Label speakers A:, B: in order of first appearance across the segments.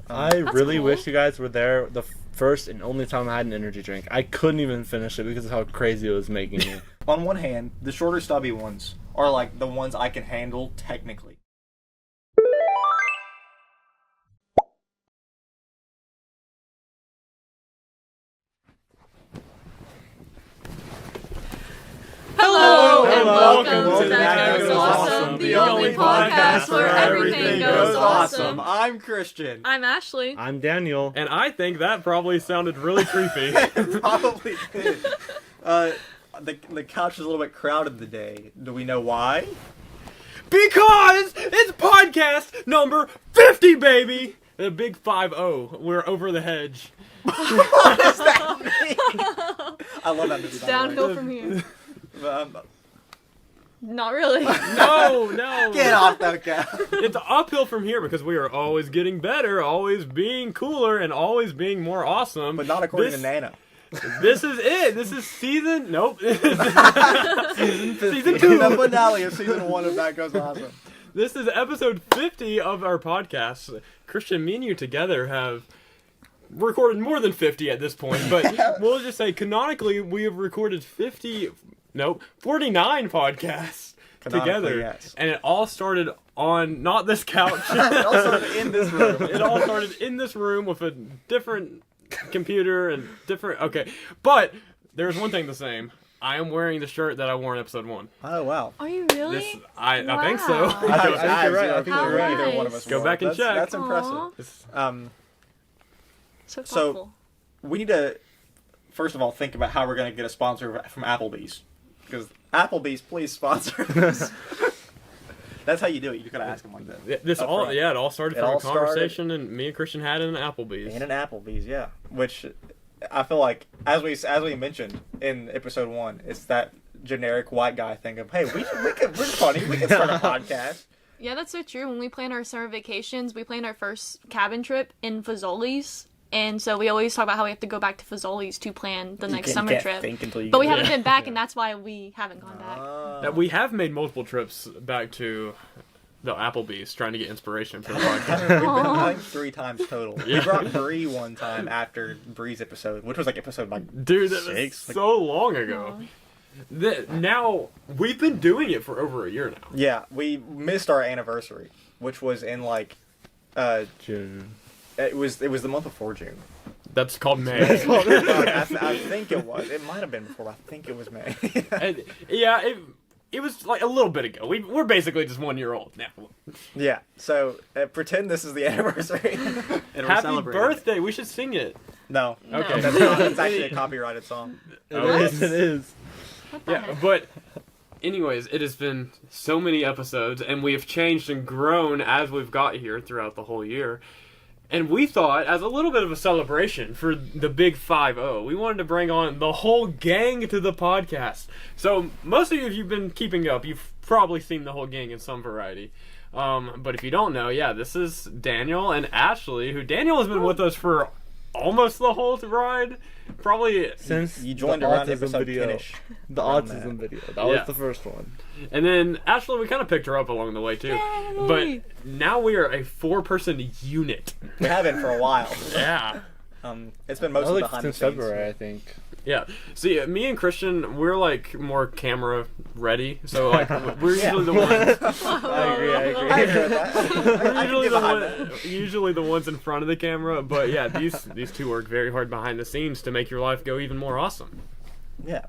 A: I really wish you guys were there the first and only time I had an energy drink. I couldn't even finish it because of how crazy it was making me.
B: On one hand, the shorter stubby ones are like the ones I can handle technically.
C: Hello, and welcome to That Goes Awesome, the only podcast where everything goes awesome.
B: I'm Christian.
C: I'm Ashley.
A: I'm Daniel.
D: And I think that probably sounded really creepy.
B: Probably did. The couch is a little bit crowded today. Do we know why?
D: Because it's podcast number 50, baby! The big 5-0. We're over the hedge.
B: What does that mean? I love that movie.
C: Downhill from here.
B: Um,
C: Not really.
D: No.
B: Get off that couch.
D: It's uphill from here because we are always getting better, always being cooler, and always being more awesome.
B: But not according to Nana.
D: This is it. This is season... Nope. season 2.
B: The finale of season 1 of That Goes Awesome.
D: This is episode 50 of our podcast. Christian, me and you together have recorded more than 50 at this point, but we'll just say canonically we have recorded 49 podcasts together.
B: Yes.
D: And it all started on not this couch.
B: It all started in this room.
D: It all started in this room with a different computer and different... Okay, but there's one thing the same. I am wearing the shirt that I wore in episode 1.
B: Oh, wow.
C: Are you really?
D: I think so.
C: Wow.
B: I think you're right. I think
C: How
B: you're right. Either
C: nice.
B: one of us.
D: Go
B: were.
D: back and check.
B: That's
C: Aw.
B: impressive.
C: So
B: So-
C: thoughtful.
B: We need to, first of all, think about how we're going to get a sponsor from Applebee's. Because Applebee's, please sponsor us. That's how you do it. You gotta ask them like that.
D: It all started
B: It
D: from
B: all
D: a conversation and me and Christian had in Applebee's.
B: And an Applebee's, yeah. Which I feel like, as we mentioned in episode 1, it's that generic white guy thing of, hey, we're funny. We can start a podcast.
C: Yeah, that's so true. When we plan our summer vacations, we planned our first cabin trip in Fazoli's. And so we always talk about how we have to go back to Fazoli's to plan the next summer trip. But we haven't been back, and that's why we haven't gone back.
D: Now, we have made multiple trips back to the Applebee's trying to get inspiration for the podcast.
B: We've been like 3 times total. We brought Bree one time after Bree's episode, which was like episode
D: Dude, that was
B: 6.
D: so long ago. Now, we've been doing it for over a year now.
B: Yeah, we missed our anniversary, which was in like
A: June.
B: it was the month before June.
D: That's called May.
B: I think it was. It might have been before. But I think it was May.
D: And, yeah, it was like a little bit ago. We're basically just 1 year old now.
B: Yeah. So pretend this is the anniversary.
D: Happy birthday! We should sing it.
B: No.
D: Okay.
B: That's not. It's actually a copyrighted song.
A: It is.
C: What the
D: Yeah,
C: heck?
D: but anyways, it has been so many episodes, and we have changed and grown as we've got here throughout the whole year. And we thought, as a little bit of a celebration for the big 5-0, we wanted to bring on the whole gang to the podcast. So most of you, if you've been keeping up, you've probably seen the whole gang in some variety. But if you don't know, yeah, this is Daniel and Ashley, who Daniel has been with us for almost the whole ride. Probably
A: Since
B: You joined
A: the
B: around
A: autism
B: episode
A: video.
B: 10-ish.
A: The
B: Around
A: autism
B: that.
A: video. That was the first one.
D: And then Ashley, we kind of picked her up along the way too.
C: Yay!
D: But now we are a 4-person unit.
B: We have been for a while.
D: Yeah.
B: It's been
A: That
B: mostly
A: was like
B: behind the
A: since
B: scenes.
A: February, I think.
D: Yeah. See, me and Christian, we're like more camera ready. So like we're usually the ones.
A: I agree.
B: I agree with that.
D: We're
B: I can
D: usually
B: get behind that.
D: usually the ones in front of the camera. But yeah, these two work very hard behind the scenes to make your life go even more awesome.
B: Yeah.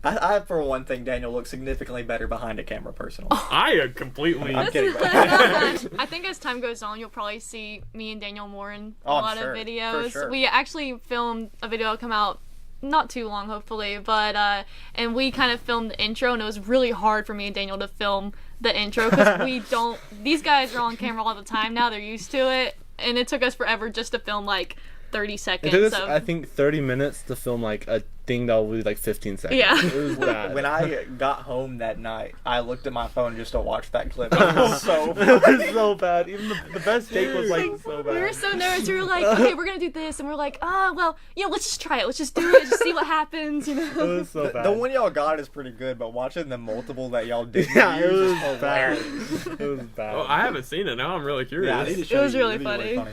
B: I for one thing, Daniel looks significantly better behind a camera, personally.
D: I completely.
B: I'm kidding.
C: I think as time goes on, you'll probably see me and Daniel more in a lot
B: sure.
C: of
B: For
C: videos.
B: sure.
C: We actually filmed a video that'll come out not too long, hopefully, but and we kind of filmed the intro, and it was really hard for me and Daniel to film the intro because we don't. These guys are on camera all the time now; they're used to it, and it took us forever just to film like 30 seconds.
A: It took us,
C: of,
A: I think, 30 minutes to film like a thing that will be like 15 seconds.
C: Yeah.
A: It was bad.
B: When I got home that night, I looked at my phone just to watch that clip. It was so
A: It was so bad. Even the best take was like so bad.
C: we were so nervous. We were like, okay, we're gonna do this, and we're like, well, let's just try it. Let's just do it. Just see what happens. You
A: It
C: know.
A: was so bad.
B: The one y'all got is pretty good, but watching the multiple that y'all did
A: Yeah, it
B: use
A: was
B: is
A: bad.
B: hilarious.
A: It was bad.
D: Oh, I haven't seen it. Now I'm really curious.
B: Yeah, I need to
C: It
B: show
C: was
B: you.
C: really
B: It'd be
C: funny.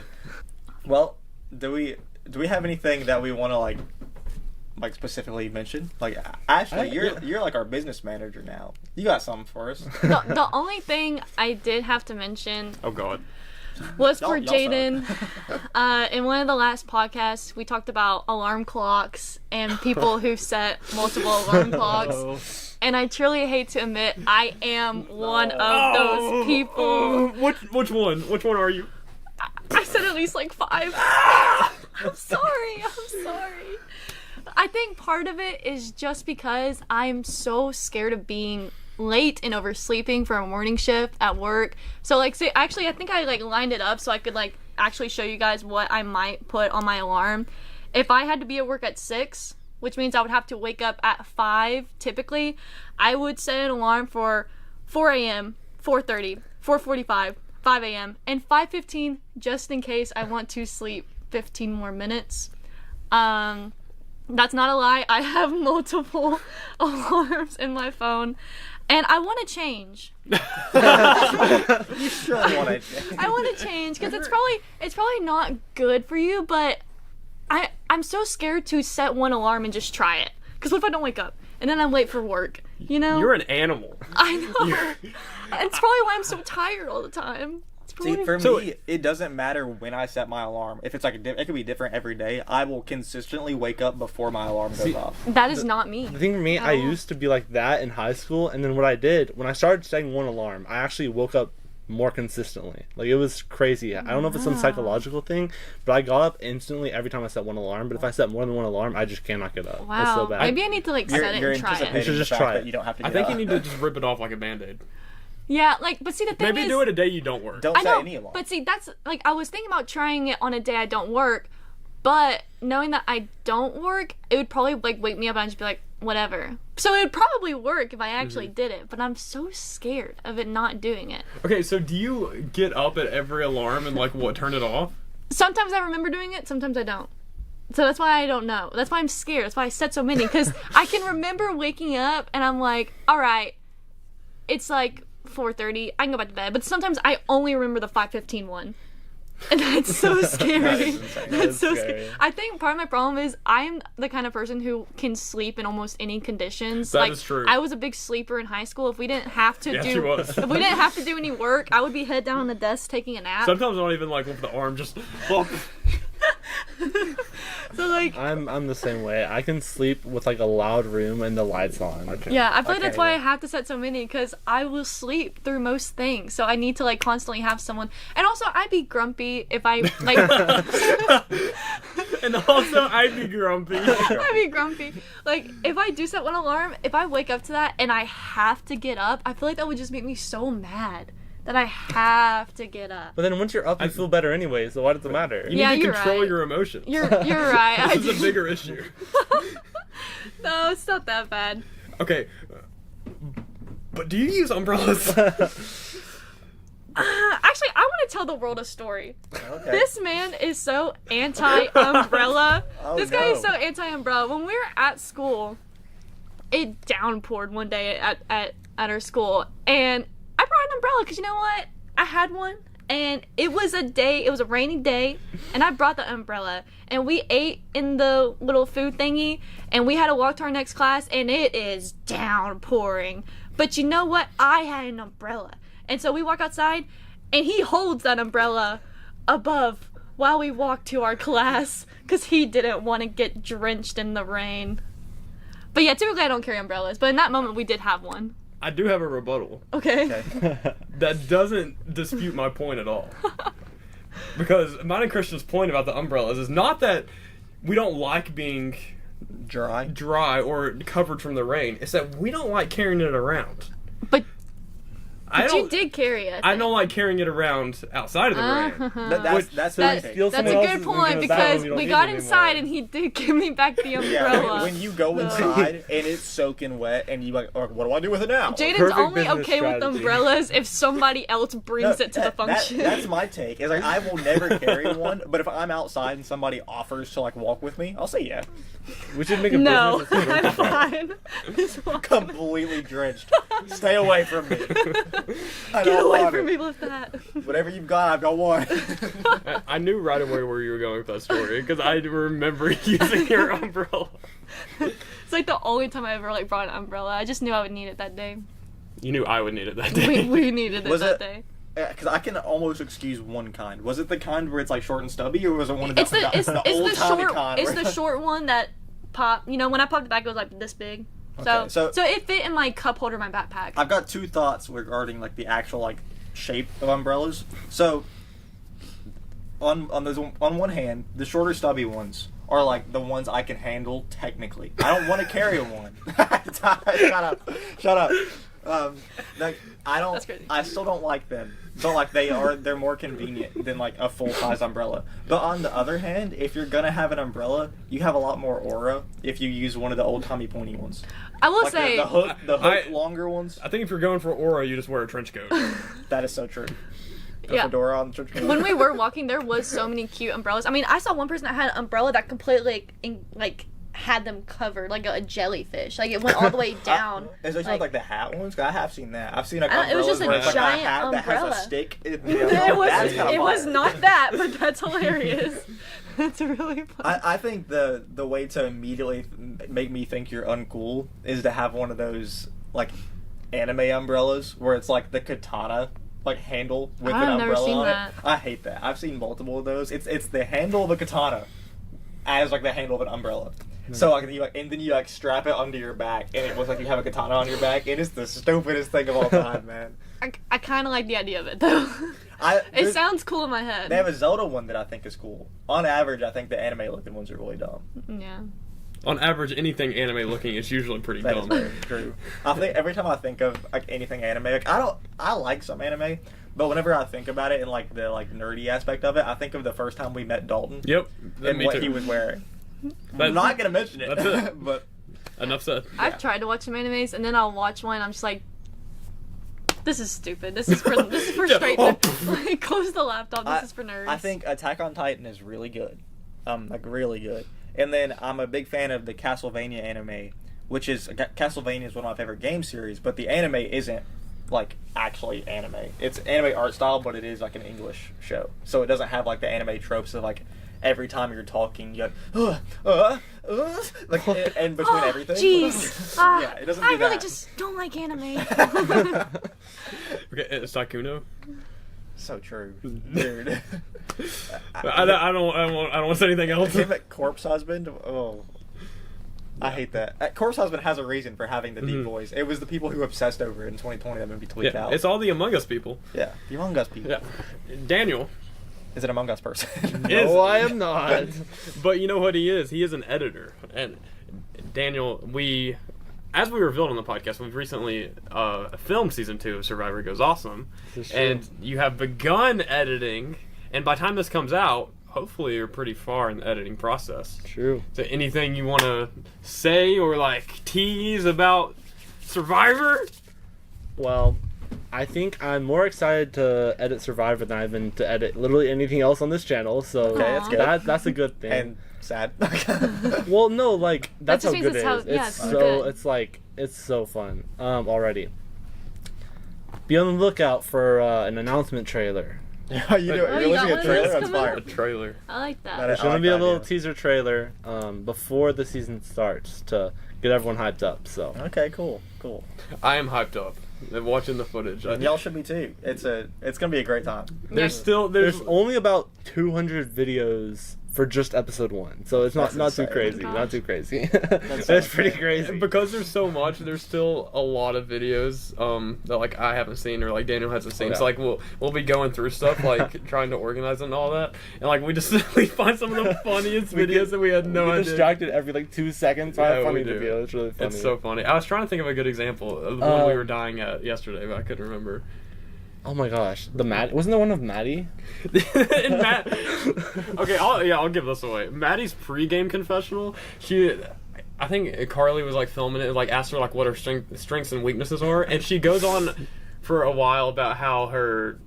B: Well, do we have anything that we want to like specifically mention? Like, Ashley, you're like our business manager now. You got something for us?
C: The only thing I did have to mention
D: Oh God.
C: was for
B: Y'all
C: Jaden. In one of the last podcasts, we talked about alarm clocks and people who set multiple alarm clocks. And I truly hate to admit, I am one of those people.
D: Which one? Which one are you?
C: I said at least like 5. I'm sorry. I think part of it is just because I'm so scared of being late and oversleeping for a morning shift at work. So like, say, actually I think I like lined it up so I could like actually show you guys what I might put on my alarm. If I had to be at work at 6, which means I would have to wake up at 5 typically, I would set an alarm for 4 a.m., 4:30, 4:45, 5 a.m., and 5:15 just in case I want to sleep 15 more minutes. That's not a lie. I have multiple alarms in my phone. And I want to change.
B: You surely want to change.
C: I want to change because it's probably not good for you, but I'm so scared to set one alarm and just try it. Because what if I don't wake up and then I'm late for work? You know?
D: You're an animal.
C: I know. It's probably why I'm so tired all the time.
B: See, for
D: So-
B: me, it doesn't matter when I set my alarm. If it's like it could be different every day. I will consistently wake up before my alarm goes off.
C: That is not me.
A: The thing for me, I used to be like that in high school, and then what I did, when I started setting one alarm, I actually woke up more consistently. Like, it was crazy. I don't know if it's some psychological thing, but I got up instantly every time I set one alarm, but if I set more than one alarm, I just cannot get up.
C: Wow.
A: It's so bad.
C: Maybe I need to like set it
B: You're
C: and try
B: anticipating
C: it.
A: You should
B: the
A: just
B: fact
A: try
B: that
A: it.
B: you don't have to
D: I
B: get
D: think
B: up.
D: you need to just rip it off like a Band-Aid.
C: Yeah, like, but see the thing
D: Maybe
C: is,
D: do it a day you don't work.
B: Don't
C: I
B: set
C: know,
B: any alarm.
C: but see, that's like I was thinking about trying it on a day I don't work, but knowing that I don't work, it would probably like wake me up and I'd just be like, whatever. So it would probably work if I actually did it, but I'm so scared of it not doing it.
D: Okay, so do you get up at every alarm and like what, turn it off?
C: Sometimes I remember doing it, sometimes I don't. So that's why I don't know. That's why I'm scared. That's why I set so many, because I can remember waking up and I'm like, all right, it's like 4:30. I can go back to bed. But sometimes I only remember the 5:15 one. And that's so scary.
B: That is insane.
A: That
C: That's
A: is
C: so
A: scary.
C: scary. I think part of my problem is I'm the kind of person who can sleep in almost any conditions.
D: That
C: Like,
D: is true.
C: I was a big sleeper in high school. If we didn't have to
D: Yes, she
C: do
D: was.
C: if we didn't have to do any work, I would be head down on the desk taking a nap.
D: Sometimes I don't even like with the arm just.
C: So like
A: I'm the same way. I can sleep with like a loud room and the lights on.
C: yeah, I feel like
B: Okay,
C: that's why I
B: yeah.
C: have to set so many, because I will sleep through most things. So I need to like constantly have someone. And also, I'd be grumpy if I like.
D: And also, I'd be grumpy.
C: I'd be grumpy. Like if I do set one alarm, if I wake up to that and I have to get up, I feel like that would just make me so mad that I have to get up.
A: But then once you're up, you feel better anyway, so why does it matter?
D: You
C: Yeah,
D: need to
C: you're
D: control
C: right.
D: your emotions.
C: You're right. I
D: This is a
C: do.
D: bigger issue.
C: No, it's not that bad.
D: Okay. But do you use umbrellas?
C: Actually, I want to tell the world a story.
B: Okay.
C: This man is so anti-umbrella.
B: Oh,
C: This guy is
B: no.
C: so anti-umbrella. When we were at school, it downpoured one day at our school, and I brought an umbrella because you know what? I had one, and it was a rainy day, and I brought the umbrella, and we ate in the little food thingy, and we had to walk to our next class, and it is downpouring. But you know what? I had an umbrella. And so we walk outside, and he holds that umbrella above while we walk to our class because he didn't want to get drenched in the rain. But yeah, typically I don't carry umbrellas, but in that moment we did have one.
D: I do have a rebuttal.
C: Okay.
D: That doesn't dispute my point at all. Because mine and Christian's point about the umbrellas is not that we don't like being dry or covered from the rain. It's that we don't like carrying it around.
C: But
D: I
C: you did carry it.
D: I don't like carrying it around outside of the rain.
B: That's
A: That-
B: my take.
A: Steal
C: That's a
A: someone
C: good
A: else's
C: point
A: and give us that
C: because
A: when we don't
C: we
A: need
C: got
A: it
C: inside
A: anymore.
C: and he did give me back the umbrella.
B: Yeah, when you go inside and it's soaking wet and you like, oh, what do I do with it now?
C: Jaden's
A: Perfect
C: only
A: business
C: okay with
A: strategy.
C: umbrellas if somebody else brings it to the function.
B: That's my take. Is like I will never carry one, but if I'm outside and somebody offers to like walk with me, I'll say yeah.
A: We should make a
C: No,
A: business.
C: I'm fine. Just walk-
B: Completely drenched. Stay away from me. I
C: Get
B: don't
C: away
B: want
C: from
B: it.
C: me with that.
B: Whatever you've got, I've got one.
D: I knew right away where you were going with that story because I remember using your umbrella.
C: It's like the only time I ever like brought an umbrella. I just knew I would need it that day.
D: You knew I would need it that day.
C: We needed it
B: Was
C: that
B: it-
C: day.
B: Because I can almost excuse one kind. Was it the kind where it's like short and stubby, or was it one of
C: It's the
B: old timey
C: short
B: kind?
C: it's
B: where-
C: the short one that pop. You know, when I popped it back, it was like this big.
B: Okay,
C: So
B: so-
C: it fit in my cup holder, in my backpack.
B: I've got two thoughts regarding like the actual like shape of umbrellas. So on one hand, the shorter stubby ones are like the ones I can handle technically. I don't want to carry one. Shut up. Like I don't.
C: That's crazy.
B: I still don't like them. But like they're more convenient than like a full size umbrella. But on the other hand, if you're gonna have an umbrella, you have a lot more aura if you use one of the old timey pointy ones.
C: I will
B: Like
C: say,
B: the hook
D: I-
B: longer ones.
D: I think if you're going for aura, you just wear a trench coat.
B: That is so true. The
C: yeah.
B: fedora on the church.
C: When we were walking, there was so many cute umbrellas. I mean, I saw one person that had an umbrella that completely had them covered like a jellyfish. Like it went all the way down.
B: Is it like the hat ones? 'Cause I have seen that. I've seen a
C: It was just a
B: where it's like
C: giant
B: a hat that has
C: umbrella.
B: a stick.
C: It was
B: fire.
C: not that, but that's hilarious. That's really funny.
B: I think the way to immediately make me think you're uncool is to have one of those like anime umbrellas where it's like the katana like handle with an
C: I've never
B: umbrella
C: seen
B: on
C: that.
B: it. I hate that. I've seen multiple of those. It's the handle of a katana as like the handle of an umbrella. So like and then you like strap it onto your back and it looks like you have a katana on your back. It is the stupidest thing of all time, man.
C: I kind of like the idea of it though. It
B: There's-
C: sounds cool in my head.
B: They have a Zelda one that I think is cool. On average, I think the anime looking ones are really dumb.
C: Yeah.
D: On average, anything anime looking is usually pretty
B: That is
D: dumb.
B: very true. I think every time I think of like anything anime, like I like some anime, but whenever I think about it in like the like nerdy aspect of it, I think of the first time we met Dalton
D: Yep.
B: and
D: Me
B: what
D: too.
B: he was wearing.
D: That-
B: I'm not gonna mention it,
D: That's it.
B: but
D: Enough said.
C: I've tried to watch some animes and then I'll watch one. I'm just like, this is stupid. This is for
D: Yeah.
C: straight.
D: Oh.
C: Like, close the laptop. This is for nerds.
B: I think Attack on Titan is really good, like really good. And then I'm a big fan of the Castlevania anime, which is Castlevania is one of my favorite game series, but the anime isn't like actually anime. It's anime art style, but it is like an English show, so it doesn't have like the anime tropes of like every time you're talking, you like in between everything.
C: Jeez.
B: Yeah, it doesn't do
C: I really
B: that.
C: just don't like anime.
D: Okay, Sakuno.
B: So true, dude.
D: I don't want to say anything else.
B: Him at Corpse Husband. Oh, I hate that. Corpse Husband has a reason for having the deep voice. It was the people who obsessed over it in 2020 that movie tweaked
D: Yeah,
B: out.
D: it's all the Among Us people.
B: Yeah, the Among Us people.
D: Yeah, Daniel
B: Is an Among Us person?
D: is.
A: No, I am not.
D: But you know what he is? He is an editor. And Daniel, as we revealed on the podcast, we've recently filmed season 2 of Survivor Goes Awesome,
A: This is true.
D: and you have begun editing. And by the time this comes out, hopefully you're pretty far in the editing process.
A: True.
D: So anything you want to say or like tease about Survivor?
A: Well, I think I'm more excited to edit Survivor than I've been to edit literally anything else on this channel. So
B: Okay, that's good.
A: That's a good thing.
B: And sad.
A: Well, no, like that's
C: just
A: how
C: means
A: good
C: it's
A: it
C: how-
A: is.
C: yeah,
A: It's
C: it's
A: so
C: good.
A: it's like it's so fun. Already. Be on the lookout for an announcement trailer.
B: you
C: Oh,
B: you're
C: you got
B: listening
C: one
B: to
C: of
B: a trailer?
C: those
B: That's
C: coming
B: fire.
D: A trailer.
C: I like
B: That
C: that.
B: is-
A: There's gonna
B: like
A: be a
B: that
A: little
B: idea.
A: teaser trailer before the season starts to get everyone hyped up. So
B: Okay, cool.
D: I am hyped up. Watching the footage.
B: And y'all should be too. It's gonna be a great time.
D: There's
A: there's only about 200 videos for just episode 1, so it's not
B: That's
A: too
B: insane.
A: crazy.
C: Gosh.
A: Not too crazy.
B: so
A: That's pretty
B: insane.
A: crazy.
D: because there's so much. There's still a lot of videos that like I haven't seen or like Daniel hasn't seen.
B: Yeah.
D: So like we'll be going through stuff like trying to organize and all that, and like we just we find some of the funniest videos that we had no
A: we get
D: idea.
A: distracted every like 2 seconds by
D: Yeah,
A: a funny
D: we do.
A: video. It's really funny.
D: It's so funny. I was trying to think of a good example of the one we were dying at yesterday, but I couldn't remember.
A: Oh my gosh, wasn't there one of Maddie?
D: And Matt, okay, I'll give this away. Maddie's pre-game confessional. I think Carly was like filming it, and like asked her like what her strengths and weaknesses are, and she goes on for a while about how her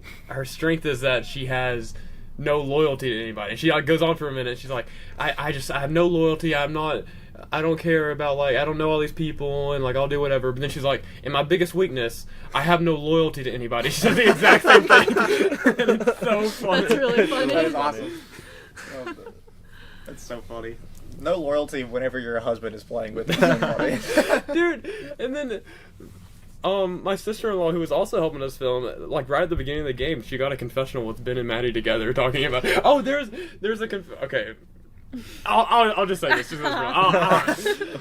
D: strength is that she has no loyalty to anybody. She like, goes on for a minute. She's like, I have no loyalty. I'm not I don't care about, like, I don't know all these people, and, like, I'll do whatever. But then she's like, and my biggest weakness, I have no loyalty to anybody. She says the exact same thing. And it's so funny.
C: That's really funny.
B: That is awesome. That's so funny. No loyalty whenever your husband is playing with somebody.
D: Dude, and then my sister-in-law, who was also helping us film, like right at the beginning of the game, she got a confessional with Ben and Maddie together talking about, there's a okay. I'll just say this. Just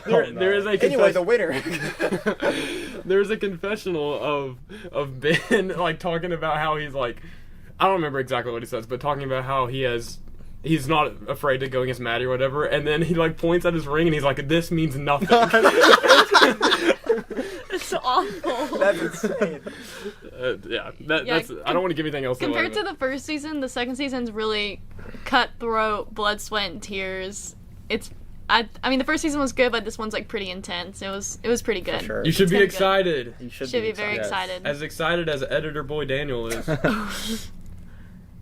D: there is a
B: anyway, the winner.
D: There's a confessional of Ben like talking about how he's like, I don't remember exactly what he says, but talking about how he's not afraid to go against Maddie or whatever, and then he like points at his ring and he's like, this means nothing.
C: It's awful.
B: That's insane.
D: That's I don't want to give anything else
C: Compared
D: away,
C: to the first season, the second season's really cutthroat, blood, sweat, and tears. I mean, the first season was good, but this one's like pretty intense. It was pretty good.
B: For sure.
D: You should
C: It's
D: be
C: gonna be
D: excited.
B: You should
C: be very
A: Yes.
C: excited.
D: As excited as editor boy Daniel is.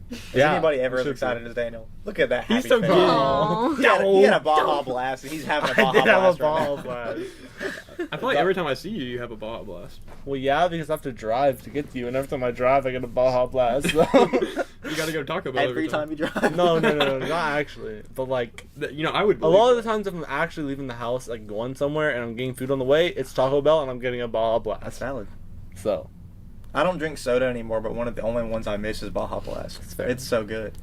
B: Is anybody ever as excited as Daniel? Look at that happy
D: He's so
B: face.
D: good.
C: Aw.
B: He had a Baja Blast, and he's having a Baja
A: I did have a
B: Blast right
A: Baja
B: now.
A: Blast.
D: I feel like every time I see you, you have a Baja Blast.
A: Well, yeah, because I have to drive to get to you, and every time I drive, I get a Baja Blast. So.
D: You gotta go to Taco Bell
B: Every time you drive.
A: No, not actually. But like,
D: You know, I would.
A: a lot of the times if I'm actually leaving the house, like going somewhere, and I'm getting food on the way, it's Taco Bell, and I'm getting a Baja
B: That's
A: Blast.
B: valid.
A: So.
B: I don't drink soda anymore, but one of the only ones I miss is Baja Blast.
A: fair.
B: It's so good.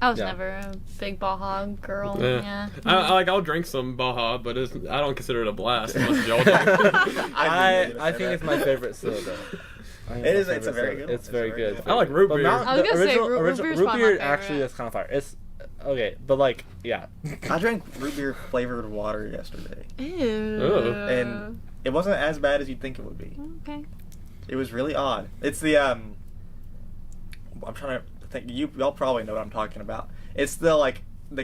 C: I was
A: Yeah.
C: never a big Baja girl.
D: Yeah.
C: Yeah.
D: I'll drink some Baja, but I don't consider it a blast unless y'all do.
A: I think it's my favorite soda.
B: It is. It's a very good one.
A: It's very good.
D: I like root
A: But
D: beer.
A: Mount-
C: I was
A: the
C: gonna say,
A: original,
C: root
A: original,
C: beer's
A: root
C: probably my
A: beer
C: favorite.
A: actually is kind of fire. It's okay, but like, yeah.
B: I drank root beer flavored water yesterday.
C: Ew.
B: And it wasn't as bad as you'd think it would be.
C: Okay.
B: It was really odd. It's the I'm trying to think. Y'all probably know what I'm talking about. It's the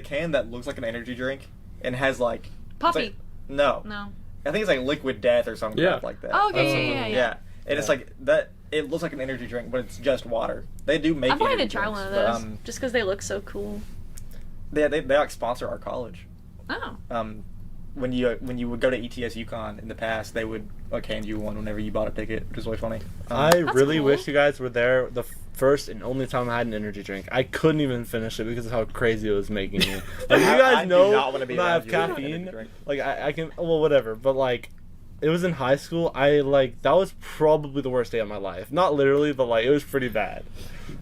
B: can that looks like an energy drink and has like it's
C: Puffy.
B: like- no,
C: No.
B: I think it's like Liquid Death or something
D: Yeah.
B: like that.
C: Oh, okay,
D: Absolutely.
C: yeah.
B: And it's like that. It looks like an energy drink, but it's just water. They do make.
C: I wanted to
B: energy
C: try
B: drinks,
C: one of
B: but,
C: those just because they look so cool.
B: they like sponsor our college.
C: Oh.
B: When you would go to ETS UConn in the past, they would like hand you one whenever you bought a ticket, which is really funny.
A: I
C: That's
A: really
C: cool.
A: wish you guys were there the first and only time I had an energy drink. I couldn't even finish it because of how crazy it was making me. Like, you
B: I
A: guys
B: do
A: know
B: not wanna be
A: when I
B: around
A: have
B: you with an
A: caffeine.
B: energy drink.
A: Like I can, well, whatever. But like, it was in high school. That was probably the worst day of my life. Not literally, but like it was pretty bad.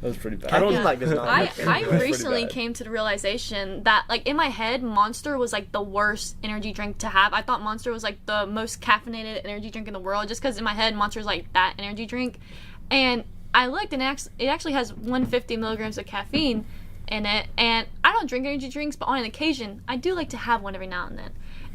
A: It was pretty bad.
B: Caffeine,
C: Yeah.
B: like, does not
C: I
B: make sense.
A: pretty
C: recently
A: bad.
C: came to the realization that like in my head Monster was like the worst energy drink to have. I thought Monster was like the most caffeinated energy drink in the world just because in my head Monster's like that energy drink. And I looked and it actually has 150 milligrams of caffeine in it. And I don't drink energy drinks, but on an occasion I do like to have one every now and then.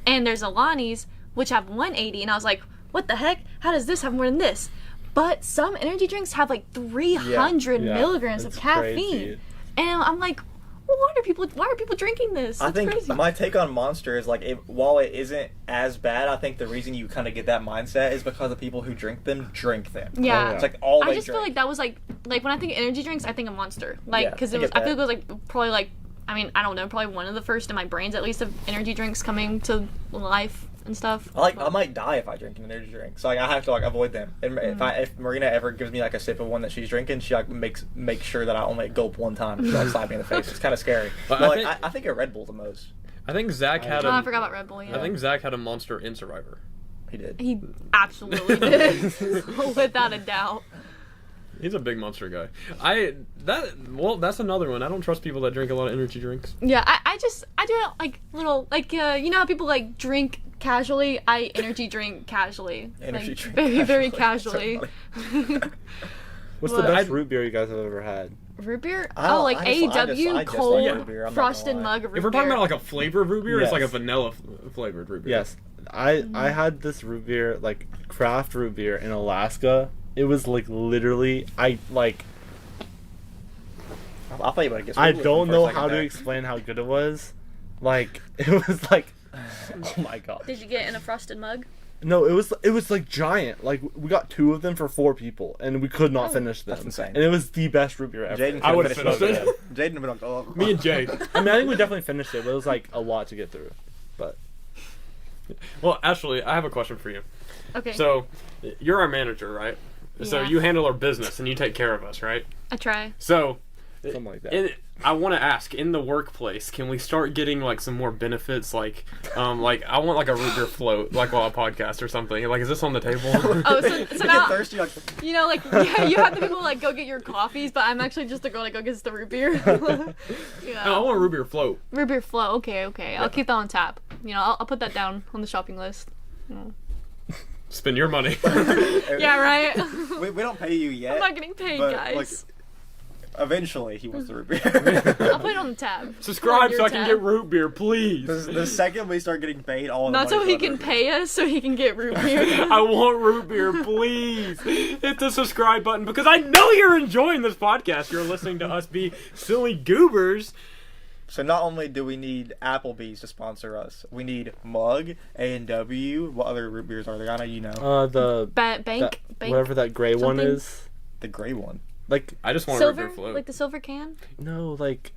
C: And there's Alani's which have 180 and I was like, what the heck? How does this have more than this? But some energy drinks have like 300
A: Yeah,
C: milligrams of
A: it's
C: caffeine,
A: crazy.
C: and I'm like, well, why are people drinking this?
B: I
C: It's
B: think
C: crazy.
B: my take on Monster is like, while it isn't as bad, I think the reason you kind of get that mindset is because the people who drink them.
C: Yeah.
B: It's like all
C: I
B: they
C: just
B: drink.
C: feel like that was like when I think of energy drinks, I think of Monster, like
B: Yeah,
C: because
B: I
C: it was.
B: get
C: I feel
B: that.
C: like it was like probably like I mean I don't know, probably one of the first in my brains at least of energy drinks coming to life and stuff.
B: I might die if I drink an energy drink, so like I have to like avoid them. And if Marina ever gives me like a sip of one that she's drinking, she like makes sure that I only gulp one time. She like slap me in the face. It's kind of scary.
D: But
B: But
D: I
B: like
D: think-
B: I think a Red Bull the most.
D: I think Zach had
C: Oh,
D: a.
C: I forgot about Red Bull. Yeah.
D: I think Zach had a Monster in Survivor.
B: He did.
C: He absolutely did, without a doubt.
D: He's a big Monster guy. That's another one. I don't trust people that drink a lot of energy drinks.
C: Yeah, I do like little like you know how people like drink casually. I energy drink casually.
B: Energy
C: like,
B: drink
C: very very
B: casually.
C: casually.
A: What's the
C: Well,
A: best root beer you guys have ever had?
C: Root beer?
B: I
C: Oh, like
B: just- I just
C: AEW
B: like
C: cold
B: root beer, I'm not
C: frosted
B: gonna lie.
C: mug root
D: If we're talking about like a flavor of root beer, it's like a
A: Yes.
D: vanilla flavored root beer.
A: Yes, I had this root beer, like craft root beer in Alaska. It was like literally,
B: I thought you about to get.
A: I
B: Sweet William
A: don't
B: for a
A: know
B: second
A: how to
B: there.
A: explain how good it was. Like it was like, oh my god.
C: Did you get in a frosted mug?
A: No, it was like giant. Like we got 2 of them for 4 people, and we could not finish them.
B: that's insane.
A: And it was the best root beer ever.
B: Jaden
D: I would've
B: could've
D: finished
B: Jaden would have been like, oh.
D: Me and Jay.
A: I mean, I think we definitely finished it, but it was like a lot to get through. But
D: Well, Ashley, I have a question for you.
C: Okay.
D: So, you're our manager, right? So
C: Yeah.
D: you handle our business and you take care of us, right?
C: I try.
D: So,
A: Something like that.
D: I want to ask, in the workplace, can we start getting like some more benefits? Like I want like a root beer float, like while a podcast or something. Like, is this on the table?
C: Oh, so
B: You get
C: now
B: thirsty, like,
C: you know, like yeah, you have the people like go get your coffees, but I'm actually just the girl that go gets the root beer. Yeah.
D: No, I want a root beer float.
C: Root beer flow. Okay. I'll keep that on tap. You know, I'll put that down on the shopping list.
D: Spend your money.
C: Yeah, right.
B: we don't pay you yet.
C: I'm not getting paid,
B: but,
C: guys.
B: like, eventually, he wants the root beer.
C: I'll put it on the tab.
D: Subscribe
C: Your
D: so I can
C: tab.
D: get root beer, please.
B: The second we start getting paid, all the
C: Not so
B: money's
C: he
B: on
C: can
B: root beer.
C: pay us, so he can get root beer.
D: I want root beer, please. Hit the subscribe button because I know you're enjoying this podcast. You're listening to us be silly goobers.
B: So not only do we need Applebee's to sponsor us, we need Mug, A&W. What other root beers are there? I know you know.
A: The
C: Bank.
A: whatever that gray one
C: something?
A: is.
B: The gray one.
A: Like,
D: I just want a root
C: Silver,
D: beer float.
C: like the silver can.
A: no, like,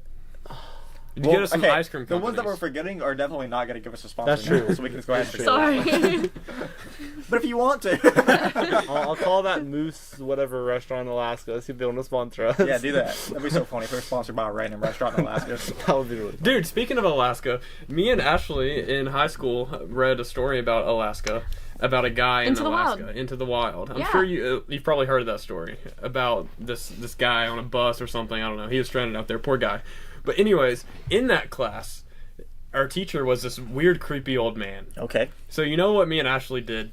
D: You get us some
B: okay,
D: ice cream
B: the ones that we're
D: companies.
B: forgetting are definitely not going to give us a sponsor
A: That's true.
B: now, so we can just go ahead and figure it out.
C: Sorry.
B: But if you want to.
A: I'll call that Moose whatever restaurant in Alaska. See if they want to sponsor us.
B: Yeah, do that. That'd be so funny if we were sponsored by a random restaurant in Alaska.
A: That would be really fun.
D: Dude, speaking of Alaska, me and Ashley in high school read a story about Alaska, about a guy in
C: Into the
D: Alaska,
C: Wild.
D: into the wild. I'm
C: Yeah.
D: sure you've probably heard of that story about this guy on a bus or something. I don't know. He was stranded out there. Poor guy. But anyways, in that class, our teacher was this weird, creepy old man.
B: Okay.
D: So you know what me and Ashley did?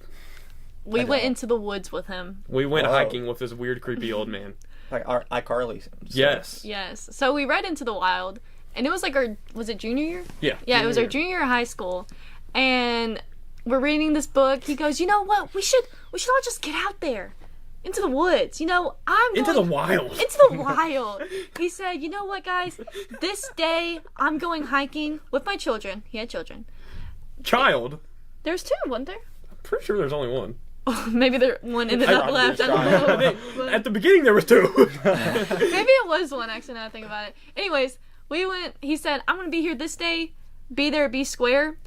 C: We
B: I
C: went
B: know.
C: into the woods with him.
D: We went
B: Whoa.
D: hiking with this weird, creepy old man.
B: Like our iCarly.
D: Yes.
C: Yes. So we read Into the Wild, and it was like was it junior year?
D: Yeah.
C: Yeah, it was our junior year of high school, and we're reading this book. He goes, you know what? We should all just get out there, into the woods. You know,
D: Into the wild.
C: Into the wild. He said, you know what, guys? This day I'm going hiking with my children. He had children.
D: Child.
C: There's two, wasn't there?
D: Pretty sure there's only one.
C: Maybe one ended up
B: I'm
C: left. I
B: just
C: don't
D: I
C: know.
D: think at the beginning there was two.
C: Maybe it was one, actually, now that I think about it. Anyways, we went, he said, I'm going to be here this day, be there, be square.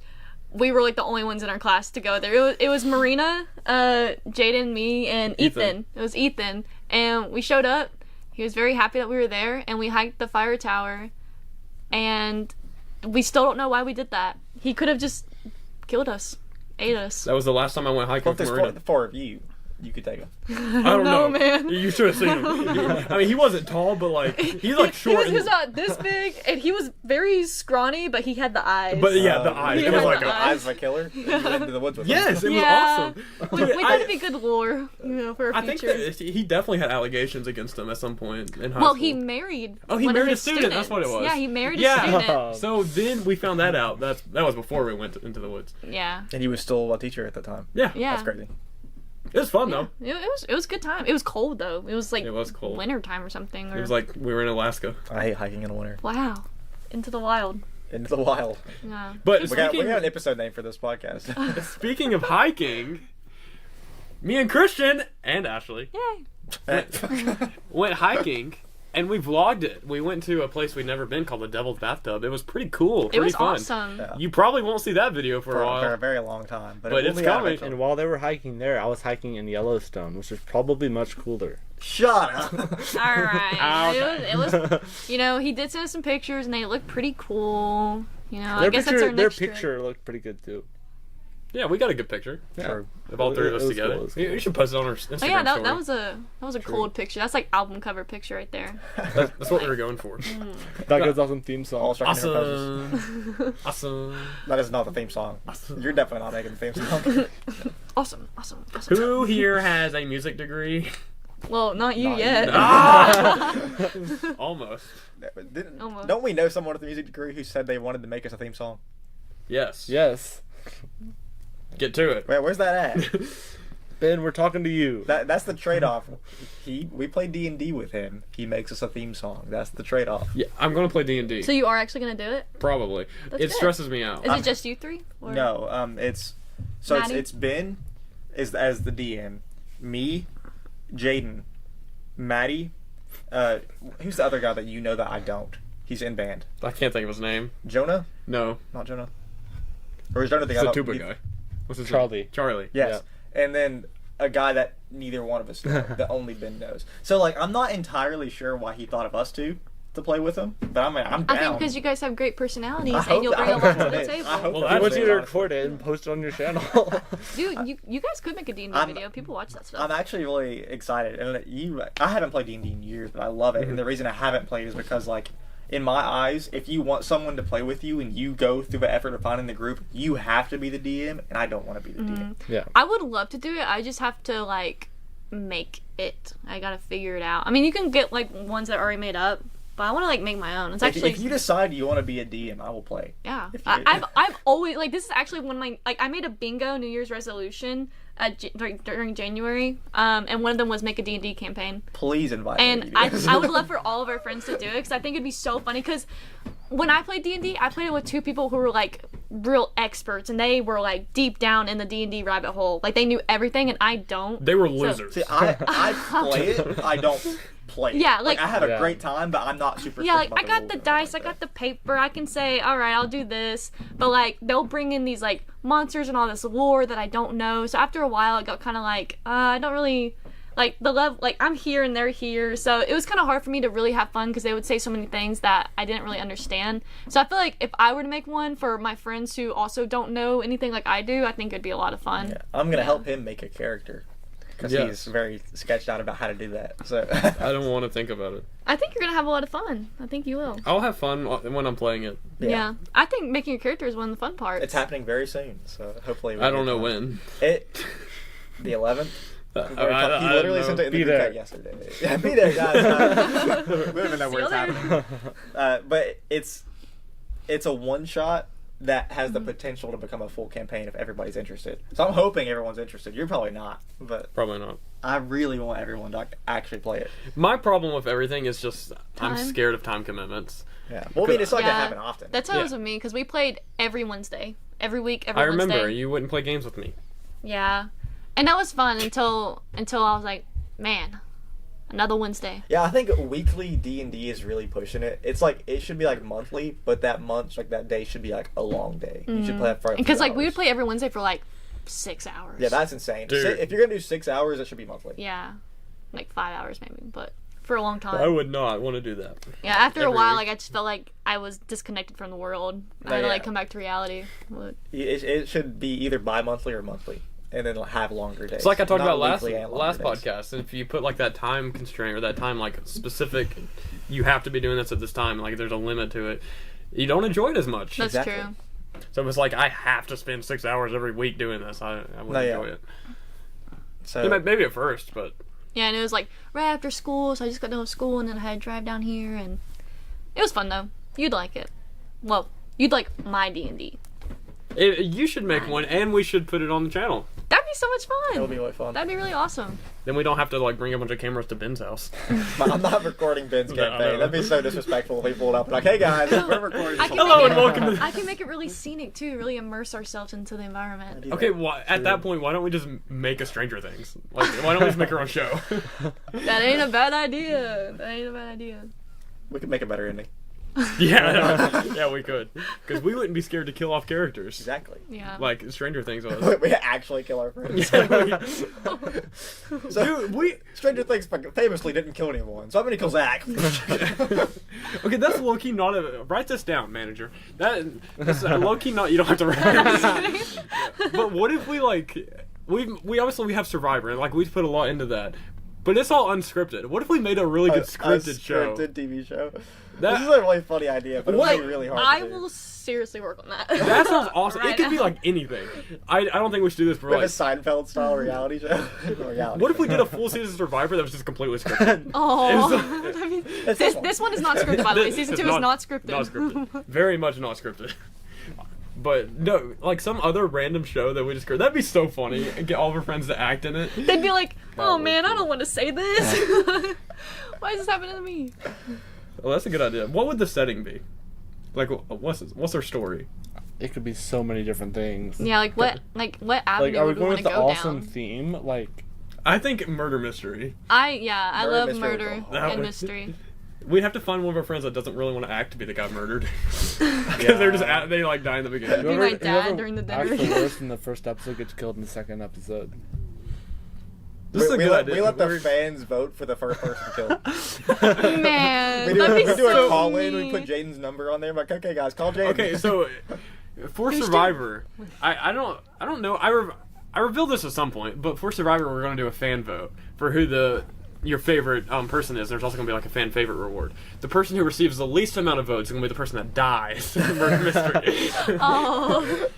C: We were like the only ones in our class to go there. It was Marina, Jaden, me, and Ethan. It was Ethan. And we showed up. He was very happy that we were there. And we hiked the fire tower. And we still don't know why we did that. He could have just killed us, ate us.
D: That was the last time I went hiking
B: Well, if
D: with
B: there's
D: Marina.
B: four of you, you could take him.
D: I don't know,
C: man.
D: You should have seen him. I mean, he wasn't tall, but like he's like short.
C: He was not this big, and he was very scrawny, but he had the eyes.
D: But yeah, the eyes.
C: He
D: It was
C: had
D: like
C: the
D: a.
C: eyes.
B: Eyes of a killer. You went into the woods with him.
D: Yes, it was
C: Yeah.
D: awesome.
C: we
D: Dude,
C: thought it'd be good lore, for a
D: I think
C: future.
D: that he definitely had allegations against him at some point in high
C: Well,
D: school.
C: he married.
D: Oh, he
C: one of
D: married a
C: his
D: student, that's what it was.
C: Yeah, he married
D: Yeah.
C: a student.
D: So then we found that out. That was before we went into the woods.
C: Yeah,
B: And he was still a teacher at the time.
D: Yeah,
C: yeah.
B: That's crazy.
D: it was fun though.
C: It was a good time. It was cold though. It was like
D: It was cold.
C: winter time or something. Or,
D: It was like we were in Alaska.
B: I hate hiking in the winter.
C: wow, into the wild.
B: Into the wild.
C: Yeah.
D: But
B: We
D: speaking,
B: got an episode name for this podcast.
D: speaking of hiking, me and Christian and Ashley
C: Yay.
D: went hiking. And we vlogged it. We went to a place we'd never been called the Devil's Bathtub. It was pretty cool.
C: It
D: Pretty
C: was
D: fun.
C: awesome.
B: Yeah.
D: You probably won't see that video for
B: for
D: a
B: a
D: while.
B: very long time. But
D: But
B: it
D: it's
B: will be out
D: coming.
B: eventually.
A: And while they were hiking there, I was hiking in Yellowstone, which is probably much cooler.
B: Shut up.
C: All right.
D: Okay.
C: It was. You know, he did send us some pictures, and they looked pretty cool. You know, I
A: Their
C: guess
A: picture,
C: that's our
A: their
C: next trip.
A: picture looked pretty good too.
D: Yeah, we got a good picture.
A: Yeah.
D: Of all three of
A: It
D: us
A: was
D: together.
A: cool, it was
D: You should post it on our Instagram
C: Oh yeah,
D: story.
C: that was a cold picture. That's like album cover picture right there.
D: That's what we were going for.
A: That goes off in theme
B: All
A: song.
B: struck in her poses.
D: Awesome. Awesome.
B: That is not the theme song. You're definitely not making the theme song.
C: Awesome.
D: Who here has a music degree?
C: Well, not you
B: Not
C: yet.
B: you.
D: Ah! Almost.
C: Almost.
B: Don't we know someone with a music degree who said they wanted to make us a theme song?
D: Yes.
A: Yes.
D: Get to it.
B: Wait, where's that at?
A: Ben, we're talking to you.
B: That's the trade-off. We play D&D with him. He makes us a theme song. That's the trade-off.
D: Yeah, I'm gonna play D&D.
C: So you are actually gonna do it?
D: Probably.
C: That's
D: It
C: good.
D: stresses me out.
C: Is it just you three? Or?
B: No, it's
C: Maddie?
B: it's Ben is as the DM, me, Jaden, Maddie. Who's the other guy that you know that I don't? He's in band.
D: I can't think of his name.
B: Jonah?
D: No.
B: Not Jonah. Or is Jonah the
D: It's
B: guy?
D: the tuba guy. What's his
A: Charlie.
D: name? Charlie.
B: Yes. And then a guy that neither one of us know, that only Ben knows. So, like, I'm not entirely sure why he thought of us two to play with him, but I'm down.
C: I think because you guys have great personalities
B: I
C: and
B: hope-
C: you'll
B: I
C: bring a
B: hope
C: lot to
B: that's
C: the
B: what it is.
C: table.
B: I hope
D: Well,
B: that's
A: I
B: what
A: want
B: it
A: you
B: is,
A: to
B: honestly.
A: record it and post it on your channel.
C: Dude, you guys could make a D&D
B: I'm-
C: video. People watch that stuff.
B: I'm actually really excited, and I haven't played D&D in years, but I love it. And the reason I haven't played is because, like, in my eyes, if you want someone to play with you and you go through the effort of finding the group, you have to be the DM, and I don't want to be the DM.
A: Yeah.
C: I would love to do it. I just have to, like, make it. I gotta figure it out. I mean, you can get, like, ones that are already made up, but I want to, like, make my own. It's actually...
B: If you decide you want to be a DM, I will play.
C: Yeah.
B: If you-
C: I've always, like, this is actually one of my, like, I made a bingo New Year's resolution during January, and one of them was make a D&D campaign.
B: Please invite
C: And
B: me.
C: I would love for all of our friends to do it, because I think it'd be so funny, because when I played D&D, I played it with two people who were, like, real experts, and they were, like, deep down in the D&D rabbit hole. Like, they knew everything, and I don't.
D: They were
C: So-
D: losers.
B: See, I play it, I don't play it.
C: Yeah, like-
B: I have a
A: Yeah.
B: great time, but I'm not super
C: Yeah, like,
B: strict
C: I
B: about
C: got the
B: rules or
C: dice, I
B: anything
C: got the paper, I can say, alright, I'll do this. But, like, they'll bring in these, like, monsters and all this lore that I don't know. So after a while, it got kind of like, I don't really, like, the level, like, I'm here and they're here. So it was kind of hard for me to really have fun because they would say so many things that I didn't really understand. So I feel like if I were to make one for my friends who also don't know anything like I do, I think it'd be a lot of fun.
B: Yeah, I'm gonna help him make a character because
D: Yes.
B: he's very sketched out about how to do that. So
D: I don't want to think about it.
C: I think you're going to have a lot of fun. I think you will.
D: I'll have fun when I'm playing it.
C: Yeah. I think making your character is one of the fun parts.
B: It's happening very soon, so hopefully.
D: I don't know when.
B: The 11th. He
D: I
B: literally
D: don't
B: sent
D: know.
B: it in the
A: Be
B: group
A: there.
B: chat yesterday. Yeah, be there, guys. We don't even know where it's
C: See you
B: happening. But it's a one shot that has
C: Mm-hmm.
B: the potential to become a full campaign if everybody's interested. So I'm hoping everyone's interested. You're probably not, but
D: Probably not.
B: I really want everyone to actually play it.
D: My problem with everything is just I'm
C: Time.
D: scared of time commitments.
B: Yeah. Well, I mean, it's not gonna happen often.
C: That's how it was
D: Yeah.
C: with me because we played every Wednesday, every week, every
D: I
C: Wednesday.
D: remember you wouldn't play games with me.
C: Yeah, and that was fun until I was like, man, another Wednesday.
B: Yeah, I think weekly D&D is really pushing it. It's like it should be like monthly, but that month, like that day, should be like a long day. You should play for a few
C: Because like we would
B: hours.
C: play every Wednesday for like 6 hours.
B: Yeah, that's insane.
D: Dude.
B: If you're gonna do 6 hours, it should be monthly.
C: Yeah, like 5 hours maybe, but for a long time.
D: I would not want to do that.
C: Yeah, after a
D: Every
C: while,
D: week.
C: like I just felt like I was disconnected from the world. I
B: No,
C: had to
B: yeah.
C: like come back to reality. But,
B: It should be either bi-monthly or monthly, and then have longer days.
D: It's like I talked
B: Not
D: about last
B: weekly and longer days.
D: podcast. If you put like that time constraint or that time like specific, you have to be doing this at this time. Like there's a limit to it. You don't enjoy it as much.
C: that's
B: Exactly.
C: true.
D: So it was like I have to spend 6 hours every week doing this. I wouldn't
B: No, yeah.
D: enjoy it.
B: So
D: Yeah, maybe at first, but
C: Yeah, and it was like right after school, so I just got done with school, and then I had to drive down here, and it was fun though. You'd like it. Well, you'd like my D&D.
D: you should make one, and we should put it on the channel.
C: That'd be so much fun.
B: it'll be really fun.
C: That'd be really awesome.
D: Then we don't have to like bring a bunch of cameras to Ben's house.
B: I'm not recording Ben's
D: No,
B: campaign.
D: no.
B: That'd be so disrespectful if he pulled up like, "Hey guys, we're recording."
C: I can
D: Hello
C: make
D: and
C: it,
D: welcome to.
C: I can make it really scenic too, really immerse ourselves into the environment.
D: Okay, at that point, why don't we just make a Stranger Things? Like, why don't we just make our own show?
C: That ain't a bad idea. That ain't a bad idea.
B: we could make a better ending.
D: yeah, we could, because we wouldn't be scared to kill off characters
B: Exactly.
C: Yeah.
D: like Stranger Things was.
B: We actually kill our friends.
D: Yeah,
B: So
D: we
B: Stranger Things famously didn't kill anyone. So how many kills Zach?
D: okay. That's low key not a. Write this down, manager. That's low key not. You don't have to write it. But what if we like we obviously we have Survivor and like we put a lot into that, but it's all unscripted. What if we made a really good scripted show?
B: Scripted TV show.
D: That-
B: This is a really funny idea, but
D: What?
B: it'll be really hard
C: I
B: to do.
C: will seriously work on that.
D: That sounds awesome.
C: Right
D: It could be
C: now.
D: like anything. I don't think we should do this for
B: We have
D: like.
B: a Seinfeld style reality show. Reality
D: What if we
B: show.
D: did a full season of Survivor that was just completely scripted?
C: Oh,
B: It's
C: this one is not scripted, by the way. Season
D: It's
C: 2 is not scripted.
D: Not scripted. Very much not scripted. But no, like some other random show that we just that'd be so funny and get all of our friends to act in it.
C: They'd be like, "Oh
D: would
C: man,
D: be-
C: I don't want to say this. Why is this happening to me?"
D: Well, that's a good idea. What would the setting be? Like, what's our story?
A: It could be so many different things.
C: Yeah, like what avenue
A: Like, are we
C: would we
A: going
C: want
A: with
C: to
A: the
C: go
A: awesome
C: down?
A: theme? Like,
D: I think murder mystery.
C: I
B: Murder
C: love
B: mystery would
C: murder
B: go
D: hard.
C: and mystery.
D: we'd have to find one of our friends that doesn't really want to act to be the guy murdered. Because they're just they like die in the beginning.
C: Be my dad during the dinner.
A: Acts the worst in the first episode gets killed in the second episode.
D: This is a good idea.
B: We let the fans vote for the first person killed.
C: Man,
B: we do a call-in. We put Jaden's number on there. I'm like, okay, guys, call Jaden.
D: Okay, so for Survivor, I don't know. I revealed this at some point, but for Survivor, we're going to do a fan vote for who your favorite person is. There's also going to be like a fan favorite reward. The person who receives the least amount of votes is going to be the person that dies in the murder mystery.
C: Oh.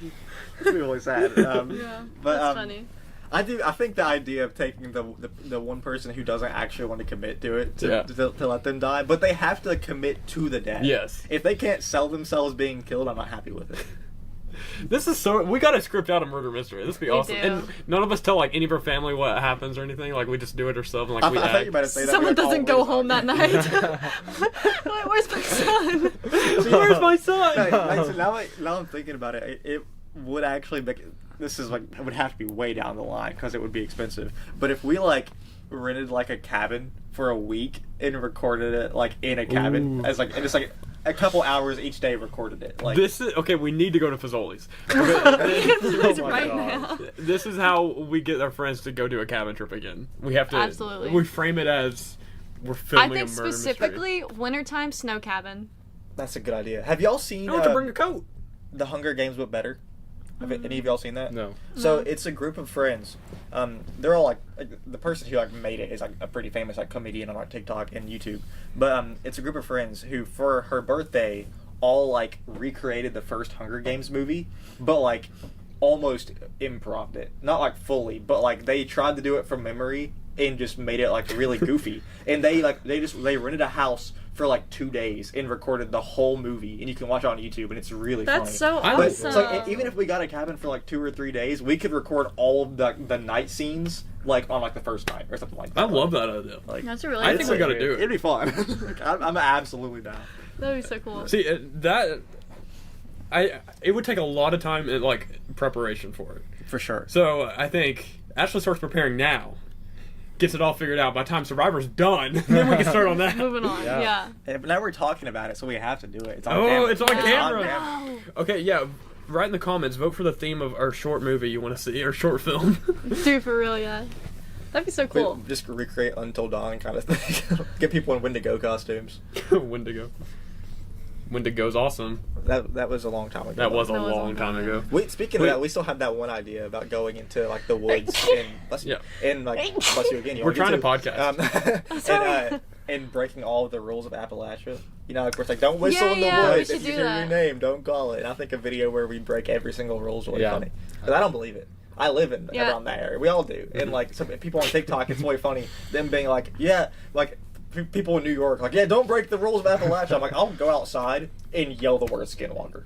B: It's really sad.
C: Yeah,
B: but,
C: that's funny.
B: I think the idea of taking the one person who doesn't actually want to commit to it to let them die, but they have to commit to the death.
D: Yes.
B: If they can't sell themselves being killed, I'm not happy with it.
D: This is we gotta script out a murder mystery. This would be awesome.
C: do.
D: And none of us tell like any of our family what happens or anything. Like we just do it ourselves and like we
B: I thought
D: act.
B: you might have said that.
C: Someone doesn't go home that night. Like, where's my son?
D: Where's my son?
B: So now I'm thinking about it. It would actually make it would have to be way down the line because it would be expensive. But if we like rented like a cabin for a week and recorded it like in a cabin as like and it's like a couple hours each day recorded it. Like
D: This is okay. We need to go to Fazoli's.
C: Right now.
D: This is how we get our friends to go do a cabin trip again. We have to.
C: Absolutely.
D: We frame it as we're
C: I
D: filming
C: think
D: a murder
C: specifically wintertime snow cabin.
B: that's a good idea. Have y'all seen
D: mystery. You don't have to bring a coat.
B: The Hunger Games but better? Have any of y'all seen that?
A: No.
B: So it's a group of friends. They're all like the person who like made it is like a pretty famous like comedian on like TikTok and YouTube. But it's a group of friends who for her birthday all like recreated the first Hunger Games movie, but like almost improv'd it. Not like fully, but like they tried to do it from memory and just made it like really goofy. And they rented a house for like 2 days and recorded the whole movie, and you can watch it on YouTube, and it's really funny.
C: That's so
D: But
B: But
C: awesome.
B: it's like even if we got a cabin for like 2 or 3 days, we could record all of the night scenes like on like the first night or something like that.
D: I love that idea.
B: Like
C: That's a really
D: I
C: good
D: think we
C: idea.
D: gotta do it.
B: It'd be fun. Like, I'm absolutely down.
C: That'd be so cool.
D: See it would take a lot of time and like preparation for it.
B: For sure.
D: So I think Ashley starts preparing now, gets it all figured out. By the time Survivor's done, then we can start on that.
C: Moving on.
A: Yeah.
C: Yeah.
B: But now we're talking about it, so we have to do it. It's on
D: Oh,
B: camera.
D: it's on camera.
C: Wow.
D: Okay, yeah. Write in the comments. Vote for the theme of our short movie you want to see, or short film.
C: Dude, for real, yeah. That'd be so cool.
B: We just recreate Until Dawn kind of thing. Get people in Wendigo costumes.
D: Wendigo. Wendigo's awesome.
B: That was a long time ago.
D: That was a
C: That was
D: long time ago.
B: Speaking of that, we still have that one idea about going into like the woods and like bless you again. You
D: We're
B: wanna
D: trying
B: get
D: to podcast.
C: Sorry.
B: And breaking all of the rules of Appalachia. You know, like we're like, don't whistle in the
C: Yeah, we
B: woods.
C: should
B: If you
C: do
B: hear
C: that.
B: your name, don't call it. And I think a video where we break every single rule is really
A: Yeah.
B: funny. Because I don't believe it. I live in around that area. We all do. And like some people on TikTok, it's really funny. Them being like, yeah, like people in New York, like, yeah, don't break the rules of Appalachia. I'm like, I'll go outside and yell the word Skinwalker.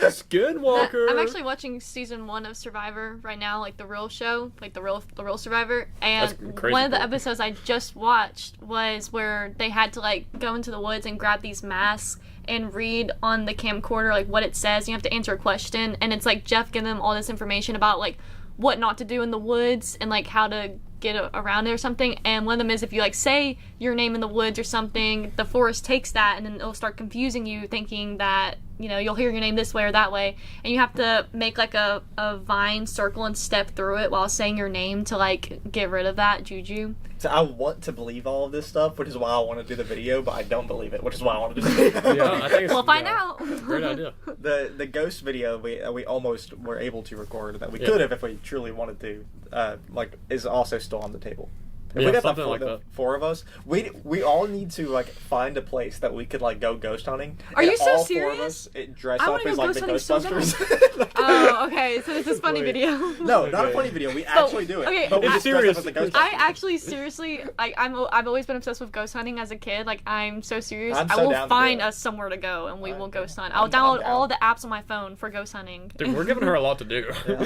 D: Skinwalker.
C: I'm actually watching season 1 of Survivor right now, like the real show, like the real Survivor. And
D: That's crazy
C: one of the
D: cool.
C: episodes I just watched was where they had to like go into the woods and grab these masks and read on the camcorder like what it says. You have to answer a question, and it's like Jeff giving them all this information about like what not to do in the woods and like how to get around it or something. And one of them is if you like say your name in the woods or something, the forest takes that and then it'll start confusing you, thinking that, you know, you'll hear your name this way or that way, and you have to make like a vine circle and step through it while saying your name to like get rid of that juju.
B: So I want to believe all of this stuff, which is why I want to do the video, but I don't believe it, which is why I want to do the video.
D: Yeah, I think it's
C: We'll find out.
D: great idea.
B: The ghost video we almost were able to record that we
D: Yeah.
B: could have if we truly wanted to, like is also still on the table. If
D: Yeah,
B: we got
D: something
B: the
D: like that.
B: 4 of us, we all need to like find a place that we could like go ghost hunting.
C: Are
B: and
C: you so
B: all 4 of
C: serious?
B: us dress
C: I
B: up
C: wanna
B: as
C: go
B: like the
C: ghost hunting so
B: Ghostbusters.
C: Oh, okay. So this is funny
A: Wait.
C: video.
B: No, not a funny video. We actually do it.
C: okay,
B: but we
D: It's
B: just dress
D: serious.
B: up as the Ghostbusters.
C: I actually seriously, I've always been obsessed with ghost hunting as a kid. Like, I'm so serious.
B: I'm
C: I
B: so
C: will
B: down to
C: find
B: do it.
C: us somewhere to go, and we will
B: I'm-
C: ghost hunt. I'll
B: I'm
C: download
B: down.
C: all the apps on my phone for ghost hunting.
D: Dude, we're giving her a lot to do.
B: Yeah.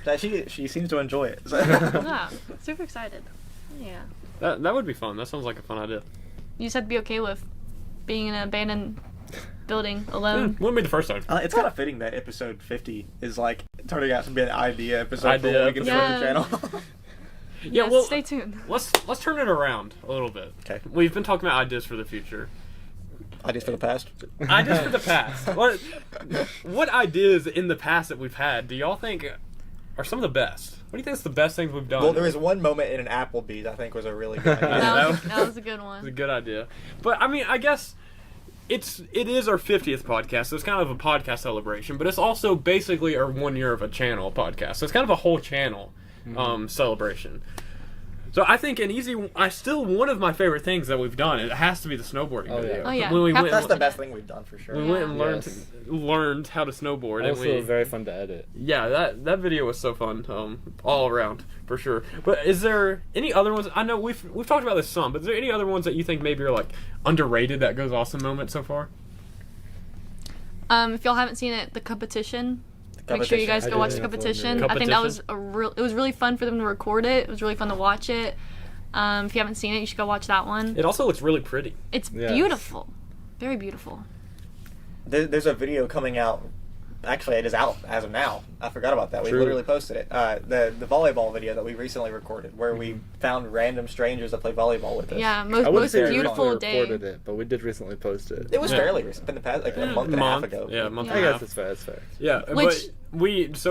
B: That she seems to enjoy it. So.
C: Yeah, super excited. Yeah.
D: That would be fun. That sounds like a fun idea.
C: You just have to be okay with being in an abandoned building alone.
D: Wouldn't be the first time.
B: It's kind of fitting that episode 50 is like turning out to be an idea episode
D: Idea
B: for when we can
C: episode.
B: start the channel.
D: Yeah,
C: Yes,
D: well,
C: stay tuned.
D: let's turn it around a little bit.
B: Okay.
D: We've been talking about ideas for the future.
B: Ideas for the past.
D: Ideas for the past. What ideas in the past that we've had do y'all think are some of the best? What do you think is the best things we've done?
B: Well, there was one moment in an Applebee's I think was a really good idea.
C: That was a good one.
D: It's a good idea. But I mean, I guess it is our 50th podcast, so it's kind of a podcast celebration, but it's also basically our 1 year of a channel podcast. So it's kind of a whole channel celebration. So I think one of my favorite things that we've done, it has to be the snowboarding video.
C: Oh, yeah.
B: That's the best thing we've done for sure.
D: We went and learned how to snowboard.
A: Also very fun to edit.
D: Yeah, that video was so fun, all around for sure. But is there any other ones? I know we've talked about this some, but is there any other ones that you think maybe are like underrated that goes awesome moment so far?
C: If y'all haven't seen it, the competition. Make sure you guys go watch the competition. I think that was it was really fun for them to record it. It was really fun to watch it. If you haven't seen it, you should go watch that one.
D: It also looks really pretty.
C: It's beautiful. Very beautiful.
B: There's a video coming out. Actually, it is out as of now. I forgot about that. We literally posted it. The volleyball video that we recently recorded, where we found random strangers that play volleyball with us.
C: Yeah, most beautiful day.
A: Recorded it, but we did recently post it.
B: It was fairly recent, in the past, like a month and a half ago.
D: Yeah, a month
A: I
D: and a
A: guess
D: half.
A: it's fair. It's fair.
D: Yeah, but we just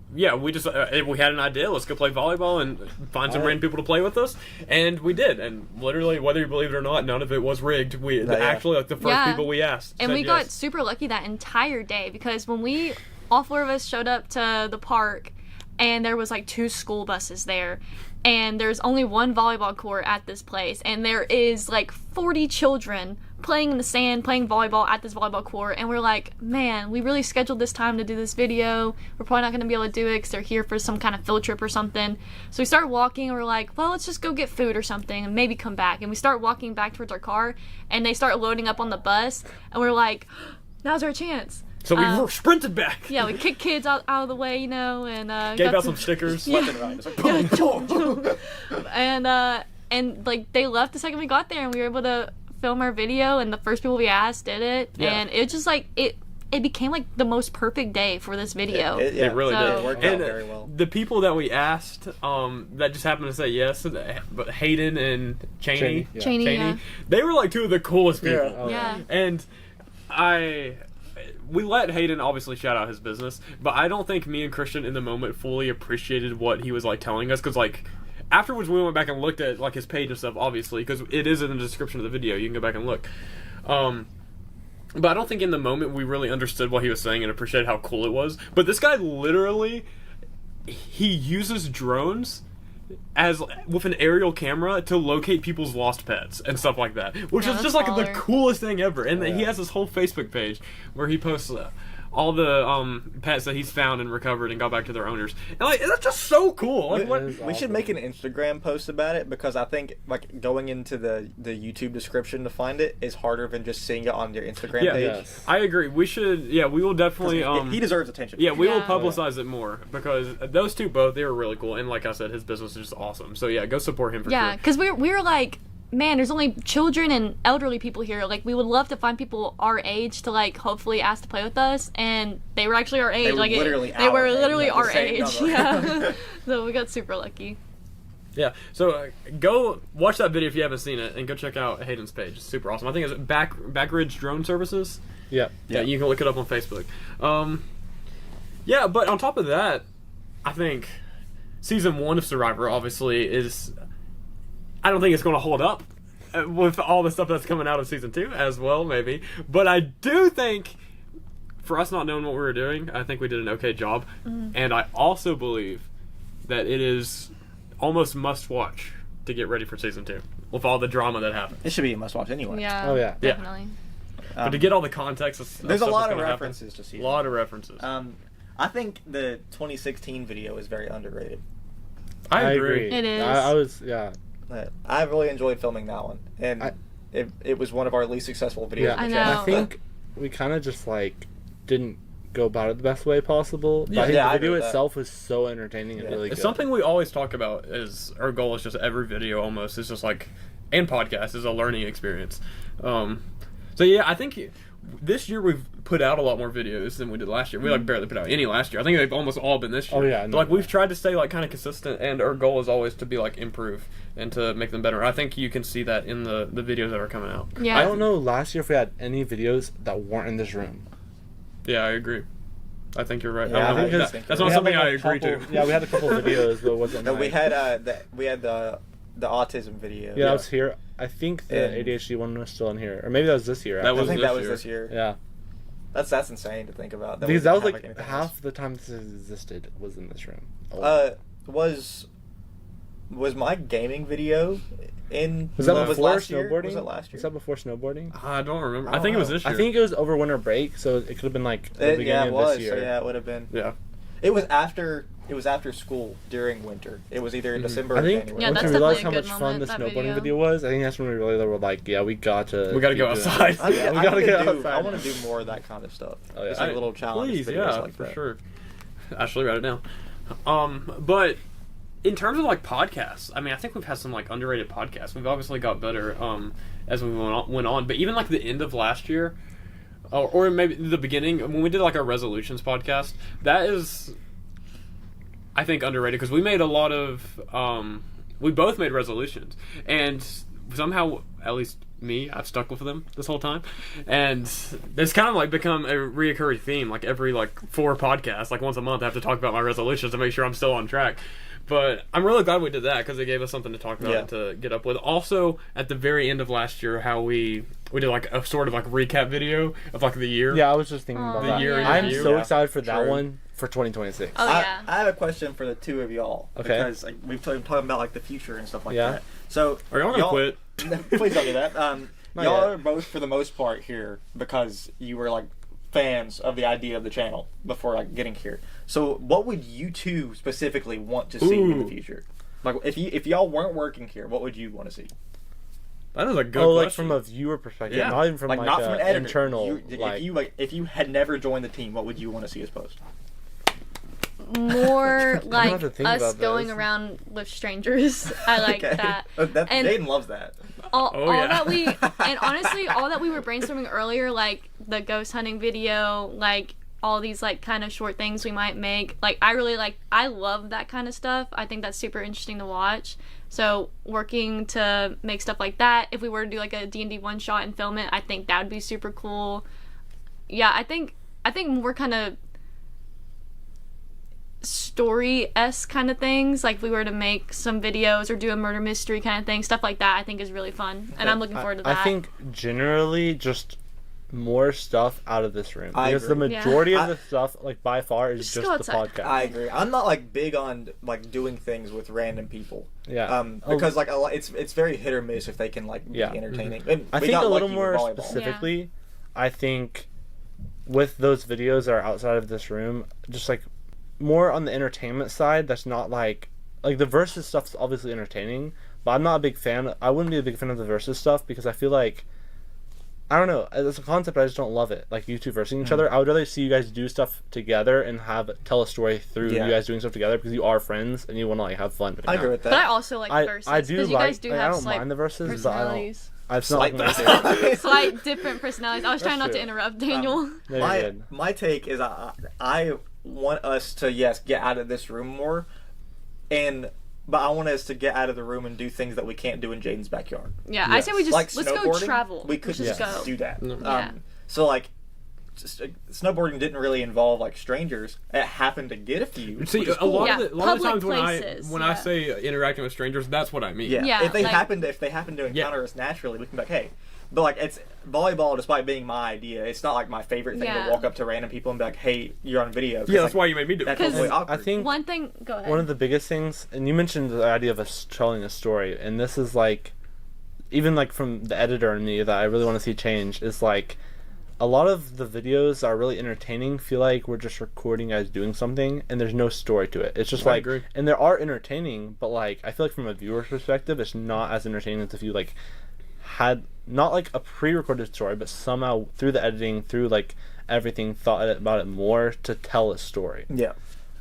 D: we had an idea. Let's go play volleyball and find some random people to play with us, and we did. And literally, whether you believe it or not, none of it was rigged. Actually, like the first people we asked,
C: and we got
D: yes.
C: super lucky that entire day, because when all four of us showed up to the park, and there was like 2 school buses there, and there's only one volleyball court at this place, and there is like 40 children playing in the sand, playing volleyball at this volleyball court, and we're like, man, we really scheduled this time to do this video. We're probably not going to be able to do it because they're here for some kind of field trip or something. So we start walking, and we're like, well, let's just go get food or something and maybe come back. And we start walking back towards our car, and they start loading up on the bus, and we're like, now's our chance.
D: So we sprinted back.
C: Yeah, we kicked kids out of the way, and
D: gave out some stickers.
C: Yeah.
B: Left and right. It's like, boom.
C: and like they left the second we got there, and we were able to film our video, and the first people we asked did it, and it just like it became like the most perfect day for this video.
D: It really did.
B: It worked out very well.
D: The people that we asked, that just happened to say yes, but Hayden and Cheney,
C: Yeah.
D: they were like 2 of the coolest people.
C: Yeah.
D: And we let Hayden obviously shout out his business, but I don't think me and Christian in the moment fully appreciated what he was like telling us, because like afterwards we went back and looked at like his page and stuff, obviously, because it is in the description of the video. You can go back and look. But I don't think in the moment we really understood what he was saying and appreciated how cool it was. But this guy literally, he uses drones with an aerial camera to locate people's lost pets and stuff like that, which is just like the coolest thing ever. And he has this whole Facebook page where he posts all the pets that he's found and recovered and got back to their owners, and like that's just so cool. Like,
B: we should make an Instagram post about it, because I think like going into the YouTube description to find it is harder than just seeing it on your Instagram page.
A: Yes.
D: I agree. We should. Yeah, we will definitely.
B: He deserves attention.
D: Yeah, we will publicize it more, because those 2 both, they were really cool, and like I said, his business is just awesome. So yeah, go support him for sure.
C: Yeah, because we were like, man, there's only children and elderly people here. Like, we would love to find people our age to like hopefully ask to play with us, and they were actually our age.
B: They were
C: like
B: literally
C: our age.
B: number.
C: Yeah. So we got super lucky.
D: Yeah, so go watch that video if you haven't seen it, and go check out Hayden's page. It's super awesome. I think it's Backridge Drone Services.
A: Yeah.
D: Yeah, you can look it up on Facebook. Yeah, but on top of that, I think season 1 of Survivor obviously is. I don't think it's going to hold up with all the stuff that's coming out of season 2 as well, maybe. But I do think, for us not knowing what we were doing, I think we did an okay job. And I also believe that it is almost must-watch to get ready for season 2 with all the drama that happened.
B: It should be a must-watch anyway.
C: Yeah.
A: Oh, yeah.
C: Definitely.
D: But to get all the context,
B: there's a lot of references to season.
D: A lot of references.
B: I think the 2016 video is very underrated.
D: I agree.
C: It is.
A: I was, yeah.
B: I really enjoyed filming that one, and it was one of our least successful videos.
A: Yeah,
C: I know.
A: I think we kind of just like didn't go about it the best way possible. But I think the video itself was so entertaining and really good.
D: It's something we always talk about. Is our goal is just every video almost is just like, and podcast is a learning experience. So yeah, I think this year we've put out a lot more videos than we did last year. We like barely put out any last year. I think they've almost all been this year.
A: Oh, yeah,
D: But like we've tried to stay like kind of consistent, and our goal is always to be like improve and to make them better. I think you can see that in the videos that are coming out.
C: Yeah.
A: I don't know last year if we had any videos that weren't in this room.
D: Yeah, I agree. I think you're right.
A: Yeah,
D: I don't know.
A: because
D: That's
A: we
D: not
A: had,
D: something
A: like,
D: I
A: a
D: agree
A: couple-
D: to.
A: Yeah, we had a couple of videos, but it wasn't.
B: No, we
A: like-
B: had the autism video.
A: Yeah, I was here. I think the
B: And-
A: ADHD one was still in here, or maybe that was this year.
D: That
B: I
D: was
B: think
D: this
B: that was
D: year.
B: this year.
A: yeah,
B: That's insane to think about.
A: because that was
B: we
A: like
B: didn't have
A: half the time this existed was in this room.
B: Was my gaming video in?
A: Was that
D: Was
A: before
B: last year?
A: snowboarding?
B: Was it last year?
A: Was that before snowboarding?
D: I don't remember.
B: I
D: I
B: don't
D: think it was
B: know.
D: this year.
A: I think it was over winter break, so it could have been like the beginning
B: Yeah, it
A: of
B: was.
A: this year.
B: So yeah, it would have been.
D: Yeah.
B: It was after school during winter. It was either in December
A: I
B: or
A: think
B: January.
C: Yeah,
A: once
C: that's
A: we realized how
C: definitely a
A: much
C: good
A: fun the
C: moment, that
A: snowboarding
C: video.
A: video was, I think that's when we really were like, yeah, we gotta
D: go
A: keep doing
D: outside.
A: this.
B: I
A: Yeah, we gotta get outside.
B: I want
A: now.
B: to do more of that kind of stuff.
A: Oh, yeah.
B: Just like little challenges.
D: Please,
B: videos
D: yeah,
B: like
D: for
B: that.
D: sure. Actually, write it down. But in terms of like podcasts, I mean, I think we've had some like underrated podcasts. We've obviously got better as we went on. But even like the end of last year, or maybe the beginning when we did like our resolutions podcast, that is, I think, underrated because we made a lot of we both made resolutions, and somehow, at least me, I've stuck with them this whole time, and it's kind of like become a reoccurring theme. Like every like 4 podcasts, like once a month, I have to talk about my resolutions to make sure I'm still on track. But I'm really glad we did that because it gave us something to talk about and to get up with. Also, at the very end of last year, how we did like a sort of like recap video of like the year.
A: Yeah, I was just thinking about
C: The
A: that.
C: year in
A: I'm
C: review.
A: so
B: Yeah,
A: excited for that
B: true.
A: one for 2026.
C: Oh, yeah.
B: I have a question for the two of y'all.
A: Okay.
B: Because like, we've talking about like the future and stuff like
A: Yeah.
B: that. So
D: Are y'all gonna quit?
B: Please don't do that.
A: Not
B: Y'all
A: yet.
B: are both, for the most part, here because you were like fans of the idea of the channel before like getting here. So, what would you two specifically want to see in the
D: Ooh.
B: future? Like, if y'all weren't working here, what would you want to see?
D: That is a good
A: Oh,
D: question.
A: like from a viewer perspective,
D: Yeah.
A: not even from like
B: not from an editor.
A: internal.
B: If you had never joined the team, what would you want to see us post?
C: More
A: have
C: like
A: to think
C: us
A: about
C: going
A: this.
C: around with strangers. I like that. And
B: Jaden loves that.
C: all
D: yeah.
C: that we and honestly all that we were brainstorming earlier, like the ghost hunting video, like all these like kind of short things we might make, like I love that kind of stuff. I think that's super interesting to watch. So working to make stuff like that, if we were to do like a D&D one shot and film it, I think that would be super cool. Yeah, I think more kind of story-esque kind of things, like if we were to make some videos or do a murder mystery kind of thing, stuff like that, I think is really fun, and I'm looking forward to that.
A: I think generally just more stuff out of this room
B: I
A: because the
B: agree.
A: majority
B: Yeah.
A: of the stuff, like by far, is
C: Just
A: just
C: go
A: the
C: outside.
A: podcast.
B: I agree. I'm not like big on like doing things with random people.
A: Yeah.
B: Because like it's very hit or miss if they can like be
A: Yeah.
B: entertaining. And
A: I
B: we
A: think
B: got
A: a little
B: lucky with
A: more
B: volleyball.
A: specifically, I think with those videos that are outside of this room, just like more on the entertainment side, that's not like the versus stuff's obviously entertaining, but I'm not a big fan. I wouldn't be a big fan of the versus stuff because I feel like, I don't know, as a concept I just don't love it. Like you two versing each other, I would rather see you guys do stuff together and tell a story through
B: Yeah.
A: you guys doing stuff together because you are friends and you want to like have fun. doing
B: I
A: that.
B: agree with that.
C: But I also like verses
A: I do
C: because you guys do
A: like, I
C: have
A: don't mind the verses,
C: personalities.
A: but it's not like my
B: Slight
A: favorite.
B: versus.
C: Slight different personalities. I was trying not
A: true.
C: to interrupt Daniel.
A: No, you're good.
B: my take is I want us to get out of this room more, but I want us to get out of the room and do things that we can't do in Jaden's backyard.
C: Yeah, I say we just
B: Like
C: let's go
B: snowboarding,
C: travel.
B: We could
C: Let's
B: just
C: go.
B: do that.
C: Yeah.
B: So like, snowboarding didn't really involve like strangers. It happened to get a few.
D: See,
B: which is
D: a
B: cool.
D: lot
C: Yeah,
D: of the times
C: public
D: when
C: places,
D: I
C: yeah.
D: say interacting with strangers, that's what I mean.
B: Yeah.
C: Yeah,
B: If they
C: like-
B: happen to encounter us naturally, we can be like, hey. But like it's volleyball, despite being my idea, it's not like my favorite thing
C: Yeah.
B: to walk up to random people and be like, hey, you're on video. 'Cause,
D: Yeah, that's
B: like,
D: why you made me do it.
B: That's
C: Because-
B: totally awkward.
A: I think
C: One thing, go ahead.
A: one of the biggest things, and you mentioned the idea of us telling a story, and this is like, even like from the editor and me that I really want to see change, is like, a lot of the videos that are really entertaining feel like we're just recording guys doing something, and there's no story to it. It's just
D: I
A: like,
D: agree.
A: and there are entertaining, but like, I feel like from a viewer's perspective, it's not as entertaining as if you like had not like a pre-recorded story, but somehow through the editing, through like everything, thought about it more to tell a story.
B: Yeah.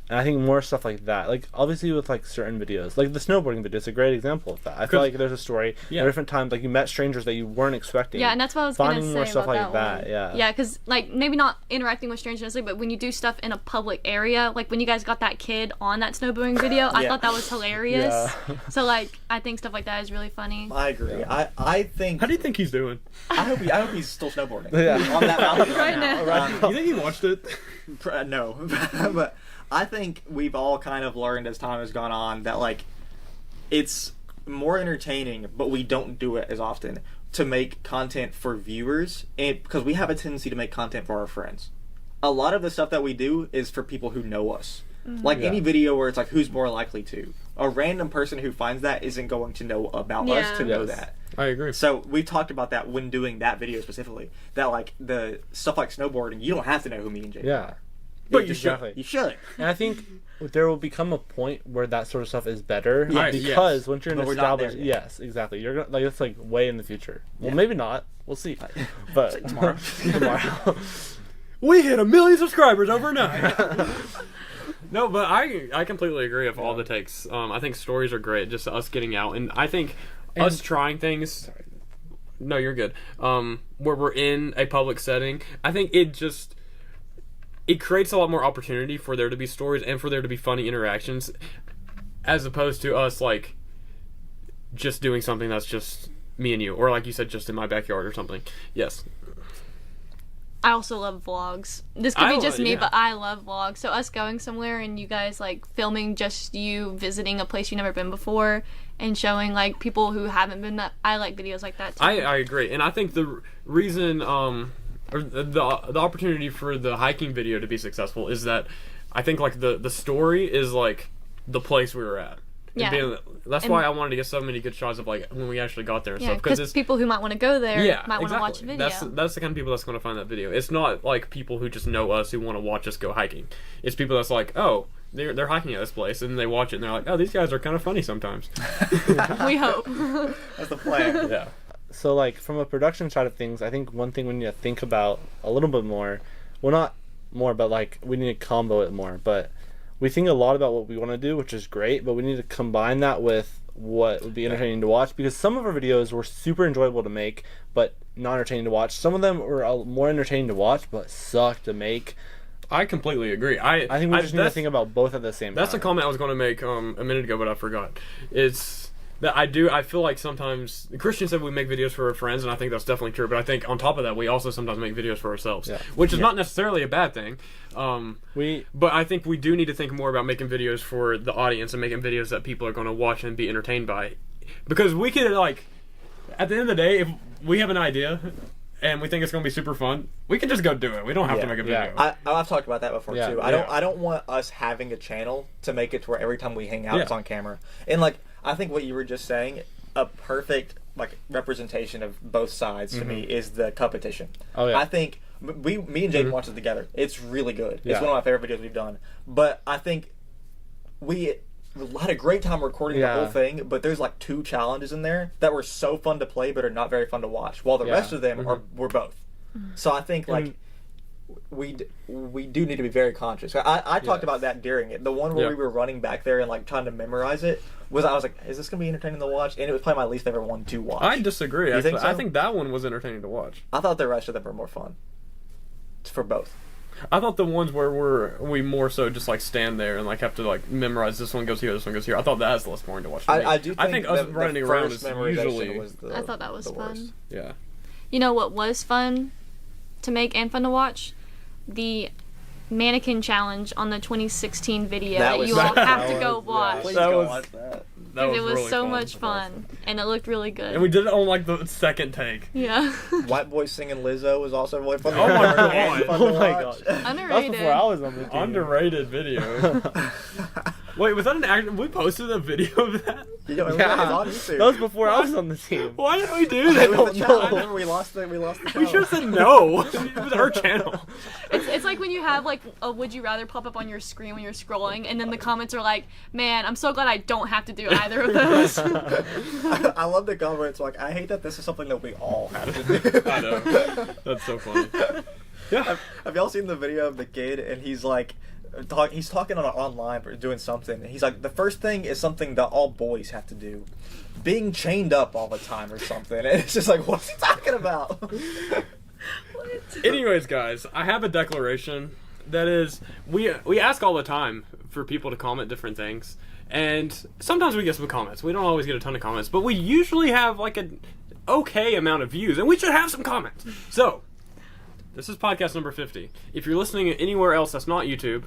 A: And I think more stuff like that, like obviously with like certain videos, like the snowboarding video is a great example of that. I feel like there's a story at different times, like you met strangers that you weren't expecting.
C: Yeah, and that's what I was gonna
A: Finding
C: say
A: more stuff
C: about
A: like that. Yeah.
C: Yeah, because like maybe not interacting with strangers necessarily, but when you do stuff in a public area, like when you guys got that kid on that snowboarding video, I thought that was hilarious.
A: Yeah.
C: So like I think stuff like that is really funny.
B: I agree. I think.
D: How do you think he's doing?
B: I hope he's still snowboarding.
A: Yeah.
B: On that mountain
C: Right now.
D: You think he watched it?
B: No, but I think we've all kind of learned as time has gone on that like it's more entertaining, but we don't do it as often to make content for viewers, and because we have a tendency to make content for our friends. A lot of the stuff that we do is for people who know us. Like any video where it's like who's more likely to. A random person who finds that isn't going to know about us to know that.
D: I agree.
B: So we talked about that when doing that video specifically. That like the stuff like snowboarding, you don't have to know who me and Jake are.
A: But
B: Exactly. You should.
A: And I think there will become a point where that sort of stuff is better
D: Yes.
A: because once you're an
B: But we're not there
A: established,
B: yet.
A: yes, exactly. You're gonna, like it's like way in the future. Well, maybe not. We'll see. But
B: tomorrow.
A: tomorrow.
D: We hit 1 million subscribers overnight. No, but I completely agree with all the takes. I think stories are great, just us getting out, and I think us trying things. No, you're good. Where we're in a public setting, I think it creates a lot more opportunity for there to be stories and for there to be funny interactions, as opposed to us like just doing something that's just me and you, or like you said, just in my backyard or something. Yes.
C: I also love vlogs. This could be just me, but I love vlogs. So us going somewhere and you guys like filming just you visiting a place you've never been before and showing like people who haven't been that. I like videos like that too.
D: I agree, and I think the reason or the opportunity for the hiking video to be successful is that I think like the story is like the place we were at.
C: Yeah.
D: That's why I wanted to get so many good shots of like when we actually got there and stuff.
C: Because people who might want to go there might want to watch the video.
D: That's the kind of people that's going to find that video. It's not like people who just know us who want to watch us go hiking. It's people that's like, oh, they're hiking at this place, and they watch it and they're like, oh, these guys are kind of funny sometimes.
C: We hope.
B: That's the plan.
D: Yeah.
A: So like from a production side of things, I think one thing we need to think about a little bit more. Well, not more, but like we need to combo it more. But we think a lot about what we want to do, which is great, but we need to combine that with what would be entertaining to watch, because some of our videos were super enjoyable to make, but not entertaining to watch. Some of them were more entertaining to watch, but suck to make.
D: I completely agree. I
A: think we just need to think about both at the same time.
D: That's a comment I was going to make a minute ago, but I forgot. It's that I feel like sometimes Christian said we make videos for our friends, and I think that's definitely true. But I think on top of that, we also sometimes make videos for ourselves, which is not necessarily a bad thing. But I think we do need to think more about making videos for the audience and making videos that people are going to watch and be entertained by, because we could like at the end of the day, if we have an idea and we think it's going to be super fun, we can just go do it. We don't have to make a video.
B: I've talked about that before too. I don't want us having a channel to make it to where every time we hang out it's on camera. And like I think what you were just saying, a perfect like representation of both sides to me is the competition.
A: Oh yeah.
B: I think me and Jaden watched it together. It's really good. It's one of my favorite videos we've done. But I think we had a great time recording the whole thing, but there's like 2 challenges in there that were so fun to play but are not very fun to watch, while the rest of them were both. So I think like we do need to be very conscious. I talked about that during it. The one where we were running back there and like trying to memorize it I was like, is this gonna be entertaining to watch? And it was probably my least favorite one to watch.
D: I disagree.
B: You think so?
D: I think that one was entertaining to watch.
B: I thought the rest of them were more fun. For both.
D: I thought the ones where we more so just like stand there and like have to like memorize this one goes here, this one goes here. I thought that was less boring to watch.
B: I do.
D: I think us running around is usually.
C: I thought that was fun.
B: Worst.
D: Yeah.
C: You know what was fun to make and fun to watch? The mannequin challenge on the 2016 video that you all have to go watch.
B: Please go watch that.
C: Because it was
D: really
C: so much fun, and it looked really good.
D: And we did it on like the second take.
C: Yeah.
B: White Boy Singing Lizzo was also really fun.
D: Oh my god!
A: Oh my god!
C: Underrated.
A: That was before I was on the team.
D: Underrated video. Wait, was that an act? We posted a video of that?
B: It was on YouTube.
A: That was before I was on the team.
D: Why did we do that?
B: It was the challenge. Remember we lost the
D: We should have said no. It was our channel.
C: It's like when you have like a would you rather pop up on your screen when you're scrolling, and then the comments are like, man, I'm so glad I don't have to do either of those.
B: I love the comments like, I hate that this is something that we all have to do.
D: I know. That's so funny. Yeah.
B: Have y'all seen the video of the kid and he's like he's talking online or doing something. And he's like, the first thing is something that all boys have to do, being chained up all the time or something. And it's just like, what's he talking about?
D: Anyways, guys, I have a declaration. That is, we ask all the time for people to comment different things, and sometimes we get some comments. We don't always get a ton of comments, but we usually have like an okay amount of views, and we should have some comments. So, this is podcast number 50. If you're listening anywhere else that's not YouTube,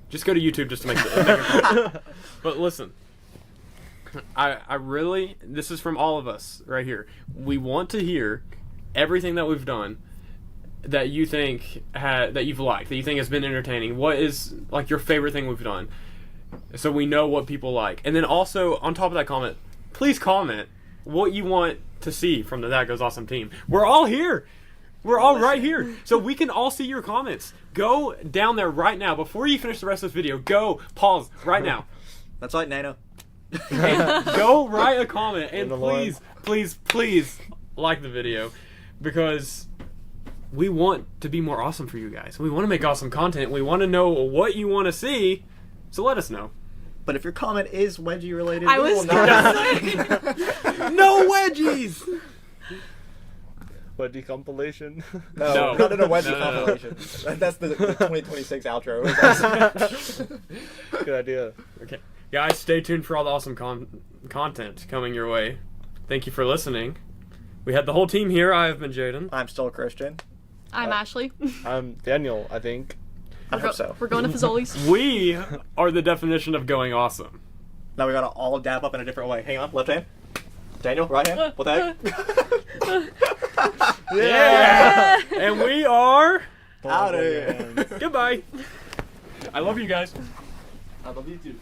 D: just go to YouTube just to make a comment. But listen, I really, this is from all of us right here. We want to hear everything that we've done that you think that you've liked, that you think has been entertaining. What is like your favorite thing we've done, so we know what people like. And then also on top of that comment, please comment what you want to see from the That Goes Awesome team. We're all here. We're all right here, so we can all see your comments. Go down there right now before you finish the rest of this video. Go pause right now.
B: That's right, Nano.
D: And go write a comment, and
A: Please,
D: please like the video, because we want to be more awesome for you guys. We want to make awesome content. We want to know what you want to see, so let us know.
B: But if your comment is wedgie related,
C: I
B: we
C: was
B: will not.
D: No wedgies!
A: Wedgie compilation.
B: No, not in a wedgie
D: No.
B: compilation. That's the 2026 outro.
A: Good idea.
D: Okay, guys, stay tuned for all the awesome content coming your way. Thank you for listening. We had the whole team here. I have been Jaden.
B: I'm still a Christian.
C: I'm Ashley.
A: I'm Daniel, I think.
B: I hope so.
C: We're going to Fazoli's.
D: We are the definition of going awesome.
B: Now we gotta all dab up in a different way. Hang on, left hand. Daniel, right hand. What the heck?
D: Yeah! And we are...
B: Out of here.
D: Goodbye. I love you guys.
B: I love you too.